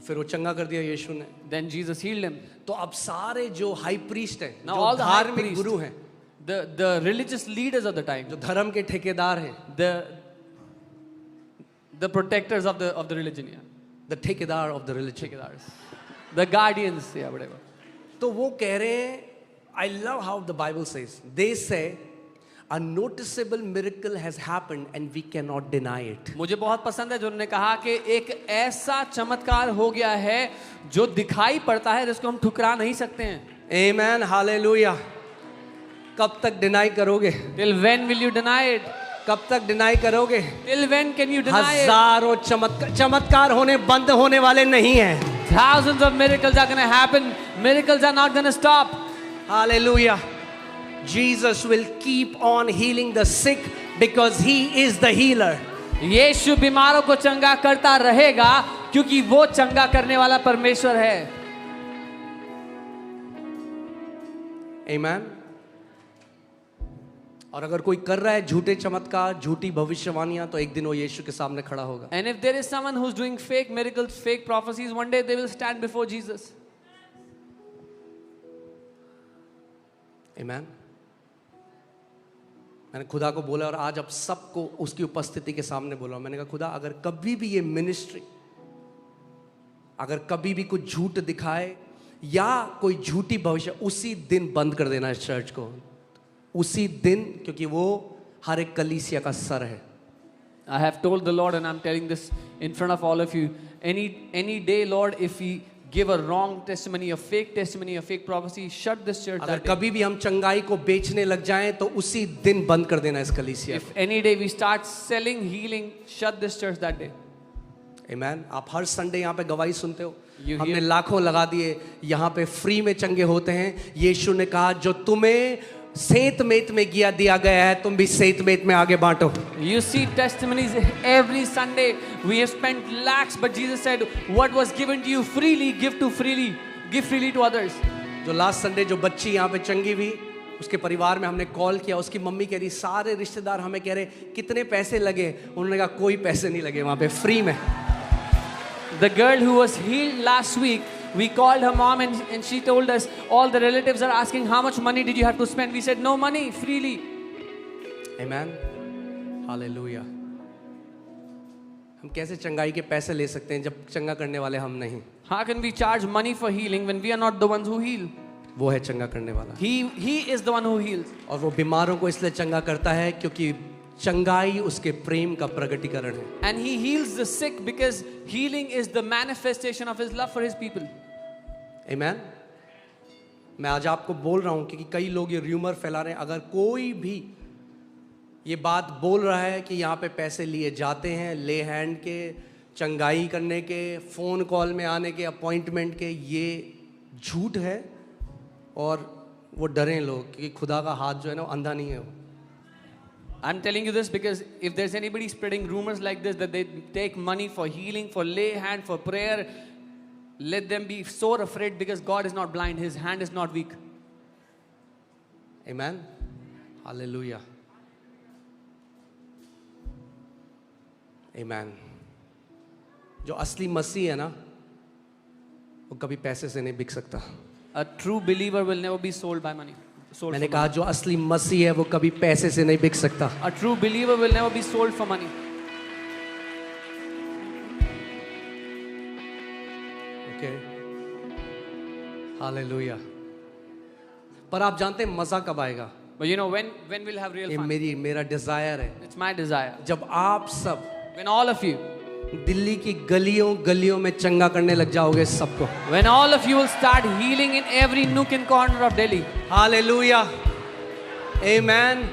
फिर वो चंगा कर दिया यीशु ने। Then Jesus healed him. तो अब सारे जो हाई प्रीस्ट हैं, Now जो all the high धार्मिक priests, गुरु हैं, the religious leaders of the time, जो धर्म के ठेकेदार हैं, the protectors of the religion, yeah, the ठेकेदार ऑफ द रिलीजन, ठेकेदार्स, the guardians, yeah, whatever. तो वो कह रहे हैं, I love how the Bible says, they say a noticeable miracle has happened and we cannot deny it. मुझे बहुत पसंद है जो उन्होंने कहा कि एक ऐसा चमत्कार हो गया है जो दिखाई पड़ता है, जिसको हम ठुकरा नहीं सकते हैं। Amen, hallelujah. कब तक डिनाई करोगे? Till when will you deny it? कब तक डिनाई करोगे? Till when can you deny it? हजारों चमत्कार होने बंद होने वाले नहीं हैं। Thousands of miracles are going to happen. Miracles are not going to stop. Hallelujah. Jesus will keep on healing the sick because he is the healer. यीशु बीमारों को चंगा करता रहेगा क्योंकि वो चंगा करने वाला परमेश्वर है। Amen. और अगर कोई कर रहा है झूठे चमत्कार, झूठी भविष्यवाणियां, तो एक दिन वो यीशु के सामने खड़ा होगा। And if there is someone who's doing fake miracles, fake prophecies, one day they will stand before Jesus. Amen. मैंने खुदा को बोला और आज अब सबको उसकी उपस्थिति के सामने बोला। मैंने कहा खुदा, अगर कभी भी ये मिनिस्ट्री, अगर कभी भी कुछ झूठ दिखाए या कोई झूठी भविष्य, उसी दिन बंद कर देना इस चर्च को, उसी दिन, क्योंकि वो हर एक कलीसिया का सर है। I have told the Lord and I'm telling this in front of all of you, any day, Lord, if we give a wrong testimony, a fake testimony, a fake prophecy, shut this church अगर that day. कभी भी हम चंगाई को बेचने लग जाएं तो उसी दिन बंद कर देना इस कलीसिया If any day we start selling healing, shut this church that day. आमेन। आप हर संडे यहाँ पे गवाही सुनते हो, You हमने hear- लाखों लगा दिए, यहाँ पे फ्री में चंगे होते हैं। यीशु ने कहा जो तुम्हें सेत मेत में दिया गया है, तुम भी सेत मेत में आगे बांटो। You see testimonies every Sunday. We have spent lakhs, but Jesus said, what was given to you freely, give freely to others. जो लास्ट संडे जो बच्ची यहाँ पे चंगी हुई, उसके परिवार में हमने कॉल किया, उसकी मम्मी कह रही, सारे रिश्तेदार हमें कह रहे कितने पैसे लगे, उन्होंने कहा कोई पैसे नहीं लगे, वहाँ पे फ्री में। The girl who was healed last week, we called her mom and she told us, all the relatives are asking, how much money did you have to spend? We said, no money, freely. Amen. Hallelujah. हम कैसे चंगाई के पैसे ले सकते हैं जब चंगा करने वाले हम नहीं? How can we charge money for healing when we are not the ones who heal? वो है चंगा करने वाला. He is the one who heals. और वो बीमारों को इसलिए चंगा करता है क्योंकि चंगाई उसके प्रेम का प्रगटीकरण है. And he heals the sick because healing is the manifestation of his love for his people. Amen. मैं आज आपको बोल रहा हूं क्योंकि कई लोग ये र्यूमर फैला रहे हैं. अगर कोई भी ये बात बोल रहा है कि यहाँ पे पैसे लिए जाते हैं ले हैंड के, चंगाई करने के, फ़ोन कॉल में आने के, अपॉइंटमेंट के, ये झूठ है. और वो डरें लोग क्योंकि खुदा का हाथ जो है ना वो अंधा नहीं है. वो I'm telling you this because if there's anybody spreading rumors like this that they take money for healing, for lay hand, for prayer, let them be so afraid because God is not blind. His hand is not weak. Amen. Hallelujah. Amen. जो असली मसीह है ना वो कभी पैसे से नहीं बिक सकता. A true believer will never be sold by money. Sold मैंने for कहा money. जो असली मसीह है वो कभी पैसे से नहीं बिक सकता. A true believer will never be sold for money. Okay. Hallelujah. पर आप जानते हैं मजा कब आएगा? But you know when we'll have real ये fun? मेरा डिजायर है. It's my desire. जब आप सब When all of you, Delhi की गलियों में चंगा करने लग जाओगे सबको. when all of you will start healing in every nook and corner of Delhi. Hallelujah. Amen.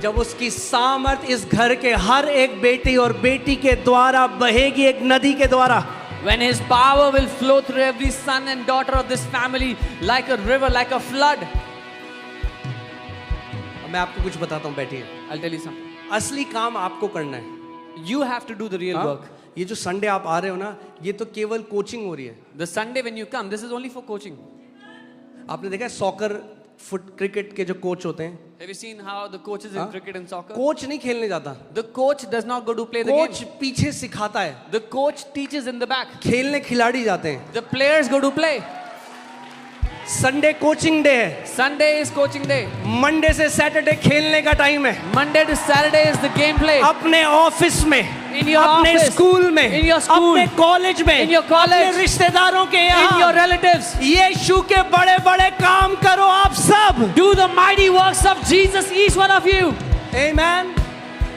जब उसकी सामर्थ इस घर के हर एक बेटी और बेटी के द्वारा बहेगी एक नदी के द्वारा. When his power will flow through every son and daughter of this family like a river, like a flood. मैं आपको कुछ बताता हूँ, बैठिए. I'll tell you something. असली काम आपको करना है. You have to do the real work. ये जो संडे आप आ रहे हो ना, ये तो केवल कोचिंग हो रही है. The Sunday when you come, this is only for coaching. आपने देखा है सॉकर फुट क्रिकेट के जो कोच होते हैं, Have you seen how the coaches in cricket and soccer? Coach नहीं खेलने जाता. The coach does not go to play the coach game. पीछे सिखाता है. The coach teaches in the back. खेलने खिलाड़ी जाते हैं. The players go to play. Sunday coaching day है. Sunday is coaching day. Monday से सैटरडे खेलने का टाइम है. Monday to Saturday is the game play. अपने ऑफिस में, In your अपने office, स्कूल में, in your school, अपने कॉलेज में, in your college, अपने रिश्तेदारों के In your यहाँ relatives. यीशु के बड़े बड़े काम करो आप सब. Do the mighty works of Jesus, each one of you. Amen.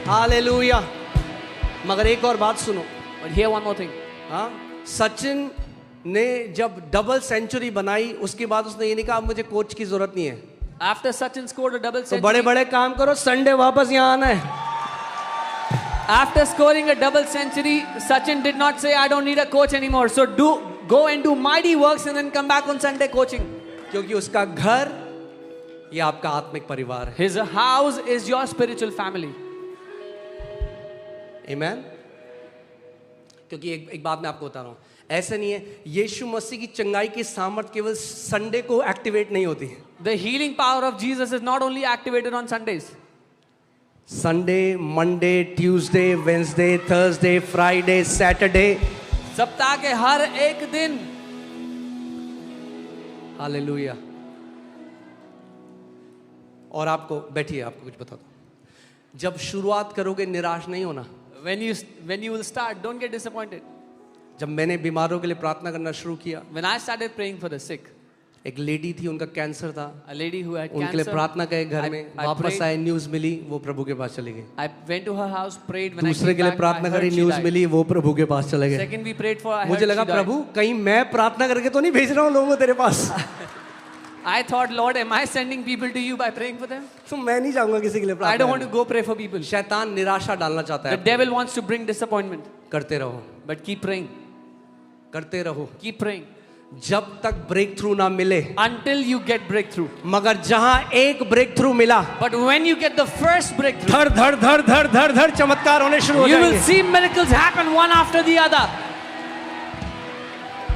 Hallelujah. मगर एक और बात सुनो. But here one more thing. हाँ, सचिन ने जब डबल सेंचुरी बनाई उसके बाद उसने ये नहीं कहा मुझे कोच की जरूरत नहीं है. After Sachin scored a double तो century, बड़े बड़े काम करो, संडे वापस यहाँ आना है. after scoring a double century, Sachin did not say, I don't need a coach anymore. So go and do mighty works and then come back on Sunday coaching. क्योंकि उसका घर ये आपका आत्मिक परिवार है. His house is your spiritual family. आमेन. क्योंकि एक बात मैं आपको बता रहा हूँ, ऐसा नहीं है यीशु मसीह की चंगाई की सामर्थ केवल संडे को एक्टिवेट नहीं होती. The healing power of Jesus is not only activated on Sundays. Sunday, Monday, Tuesday, Wednesday, Thursday, Friday, Saturday, सप्ताह के हर एक दिन. हालेलुया. और आपको बैठिए, आपको कुछ बताता हूँ. जब शुरुआत करोगे निराश नहीं होना. When you will start, don't get disappointed. जब मैंने बीमारों के लिए प्रार्थना करना शुरू किया, When I started praying for the sick, एक लेडी थी, उनका कैंसर था, a lady who had उनके लिए cancer, प्रार्थना करे घर में, I वापस prayed. आए, न्यूज मिली, वो प्रभु के पास चले गए. I went to her house, prayed. When I दूसरे came के लिए back, प्रार्थना I करी, heard she न्यूज died. मिली, वो प्रभु के पास चले गए. Second, we prayed for her. I मुझे heard लगा she died. प्रभु कहीं मैं प्रार्थना करके तो नहीं भेज रहा हूँ लोगों को तेरे पास. I thought, Lord, am I sending people to you by praying for them? तो मैं नहीं जाऊंगा किसी के लिए I प्रार्थना don't want to करने. go pray for people. शैतान निराशा डालना चाहता The है. devil wants to bring disappointment. करते रहो, But keep praying. करते रहो, Keep praying. जब तक ब्रेक थ्रू ना मिले. Until you get breakthrough. मगर जहां एक ब्रेक थ्रू मिला, But when you get the first breakthrough, धड़ धड़ धड़ धड़ धड़ धड़ चमत्कार होने शुरू हो you will जाएंगे. see miracles happen one after the other.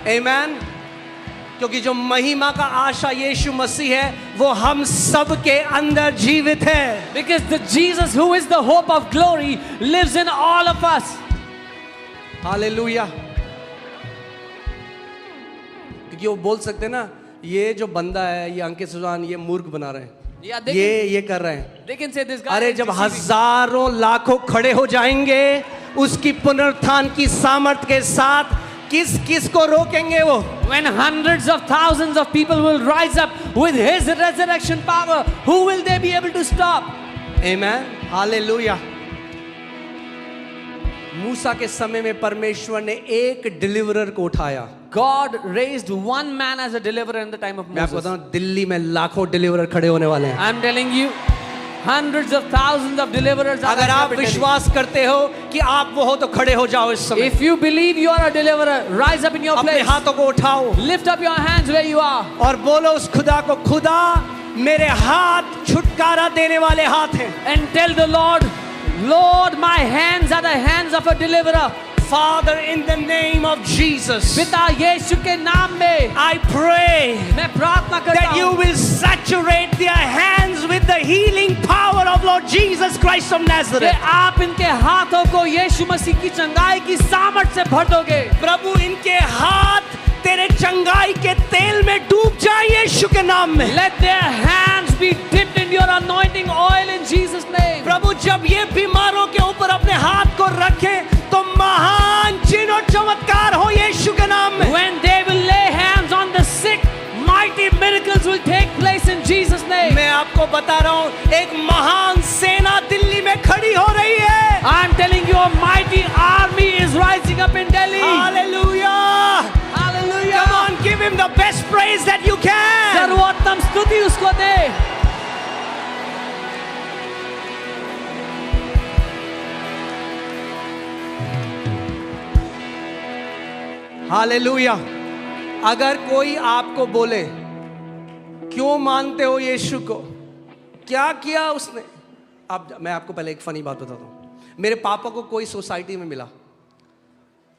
आमेन. क्योंकि जो महिमा का आशा यीशु मसीह है वो हम सब के अंदर जीवित है. Because the Jesus who is the hope of glory lives in all of us. Hallelujah. क्योंकि वो बोल सकते हैं ना, ये जो बंदा है, ये अंकित सुजान, ये मूर्ख बना रहे हैं, Yeah, they ये कर रहे हैं। They can say this guy. अरे is जब deceiving. हजारों लाखों खड़े हो जाएंगे उसकी पुनरुत्थान की सामर्थ के साथ, किस किस को रोकेंगे वो? When hundreds of thousands of people will rise up with his resurrection power, who will they be able to stop? Amen. Hallelujah. मूसा के समय में परमेश्वर ने एक डिलीवरर को उठाया। God raised one man as a deliverer in the time of मैं आपको Moses. बताऊं, दिल्ली में लाखों डिलीवरर खड़े होने वाले हैं। I'm telling you, hundreds of thousands of deliverers are अगर आप rising up in Delhi. विश्वास करते हो कि आप वो हो तो खड़े हो जाओ इस समय। If you believe you are a deliverer, rise up in your अपने place. हाथों को उठाओ Lift up your hands where you are. और बोलो उस खुदा को, खुदा मेरे हाथ छुटकारा देने वाले हाथ हैं। And tell the Lord, Lord, my hands are the hands of a deliverer. Father, in the name of Jesus, पिता यीशु के नाम में I pray मैं प्रार्थना करता that you हूँ will saturate their hands with the healing power of Lord Jesus Christ of कि Nazareth. आप इनके हाथों को यीशु मसीह की चंगाई की सामर्थ से भर दोगे। प्रभु, इनके हाथ तेरे चंगाई के तेल में डूब जाए यीशु के नाम में। Let their hands be dipped in your anointing oil in Jesus' name. प्रभु, जब ये बीमारों के ऊपर अपने हाथ को रखें तो महान चिन्ह और चमत्कार हो यीशु के नाम में। When they will lay hands on the sick, mighty miracles will take place in Jesus' name. मैं आपको बता रहा हूँ, एक महान सेना दिल्ली में खड़ी हो रही है। I'm telling you, a mighty army is rising up in Delhi. Hallelujah! Hallelujah. Come on, give him the best praise that you can. सर्वोत्तम स्तुति उसको दे। हालेलुया। अगर कोई आपको बोले क्यों मानते हो यीशु को, क्या किया उसने, मैं आपको पहले एक फनी बात बताता हूँ। मेरे पापा को कोई सोसाइटी में मिला,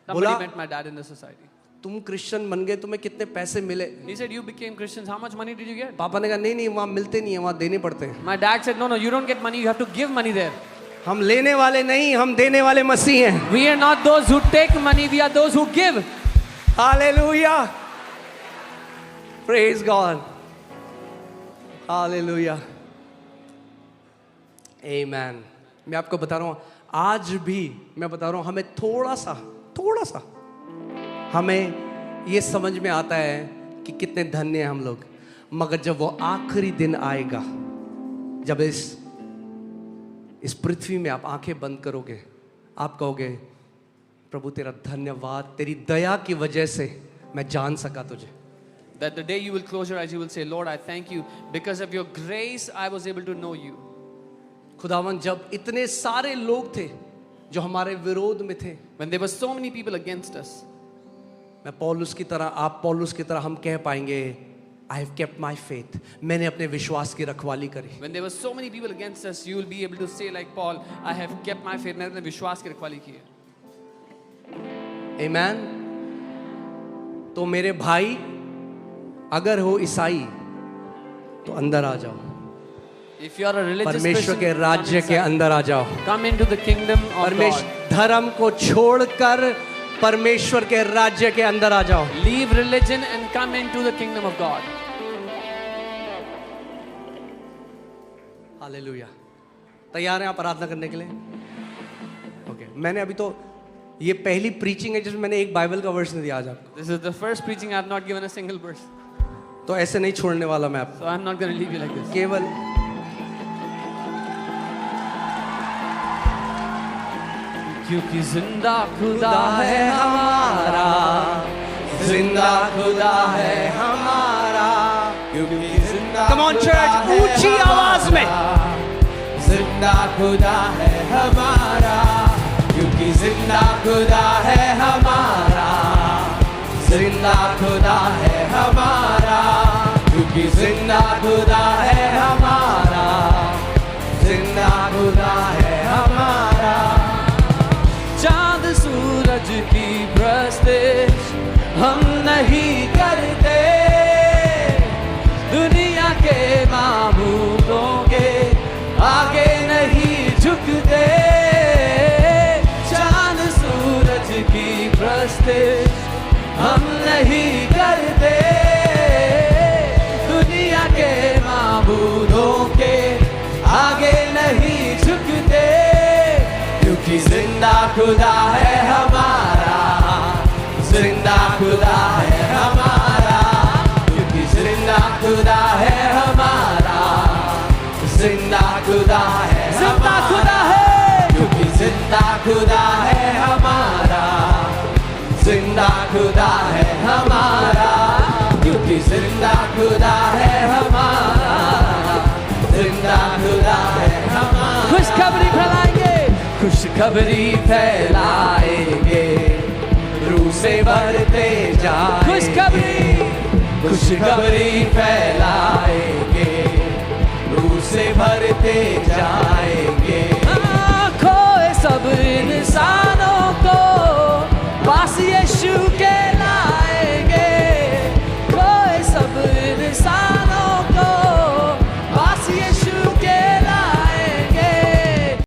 Somebody बोला, met my dad in the society. तुम क्रिश्चियन बन गए, तुम्हें कितने पैसे मिले? He said, you became Christians. How much money did you get? पापा ने कहा नहीं नहीं, वहां मिलते नहीं है, वहां देने पड़ते हैं। My dad said, no, no, you don't get money. You have to give money there. हम लेने वाले नहीं, हम देने वाले मसीह हैं। We are not those who take money. We are those who give. Hallelujah. Praise God. Hallelujah. Amen. मैं आपको बता रहा हूँ, आज भी मैं बता रहा हूँ, हमें थोड़ा सा हमें ये समझ में आता है कि कितने धन्य हैं हम लोग। मगर जब वो आखिरी दिन आएगा, जब इस पृथ्वी में आप आंखें बंद करोगे, आप कहोगे, प्रभु तेरा धन्यवाद, तेरी दया की वजह से मैं जान सका तुझे। That the day you will close your eyes, you will say, Lord, I thank you. Because of your grace, I was able to know you. खुदावन, जब इतने सारे लोग थे जो हमारे विरोध में थे, When there were so many people against us, मैं पौलुस की तरह, आप पौलुस की तरह हम कह पाएंगे, I have kept my faith. मैंने अपने विश्वास की रखवाली करी। when there were so many people against us, you will be able to say like Paul, I have kept my faith. मैंने अपने विश्वास की रखवाली की है। Amen. तो मेरे भाई, अगर हो ईसाई तो अंदर आ जाओ, If you are a religious परमेश्वर person, के राज्य के अंदर आ जाओ। come into the kingdom of God. परमेश्वर धर्म को छोड़कर परमेश्वर के राज्य के अंदर आ जाओ। Leave religion and come into the kingdom of God. Hallelujah. तैयार हैं आप आराधना करने के लिए? ओके, मैंने अभी तो ये पहली प्रीचिंग है जिसमें मैंने एक बाइबल का वर्स नहीं दिया आज आपको, This is the first preaching. I have not given a single verse. तो ऐसे नहीं छोड़ने वाला मैं आपको। So I'm not going to leave you like this. केवल क्योंकि जिंदा खुदा है हमारा, जिंदा खुदा है हमारा। क्योंकि जिंदा Come on church, ऊंची आवाज में। जिंदा खुदा है हमारा, क्योंकि जिंदा खुदा है हमारा, जिंदा खुदा है हमारा, क्योंकि जिंदा खुदा है हमारा, जिंदा खुदा है हमारा। चांद सूरज की प्रस्तिश हम नहीं करते, दुनिया के मामूलों के आगे नहीं झुकते। चांद सूरज की प्रस्तिश हम नहीं करते, क्योंकि जिंदा खुदा है हमारा, जिंदा खुदा है हमारा, क्योंकि जिंदा खुदा है हमारा, जिंदा खुदा है जिंदा खुदा हमारा, है, क्योंकि जिंदा खुदा है हमारा, जिंदा खुदा है हमारा, क्योंकि जिंदा खुदा है हमारा, जिंदा खुदा है हमारा। खुशखबरी फैलाएंगे, खुशखबरी फैलाएंगे, रूह से भरते जाएंगे, खुशखबरी, खुशखबरी फैलाएंगे, रूह से भरते जाएंगे। खोए सब इंसान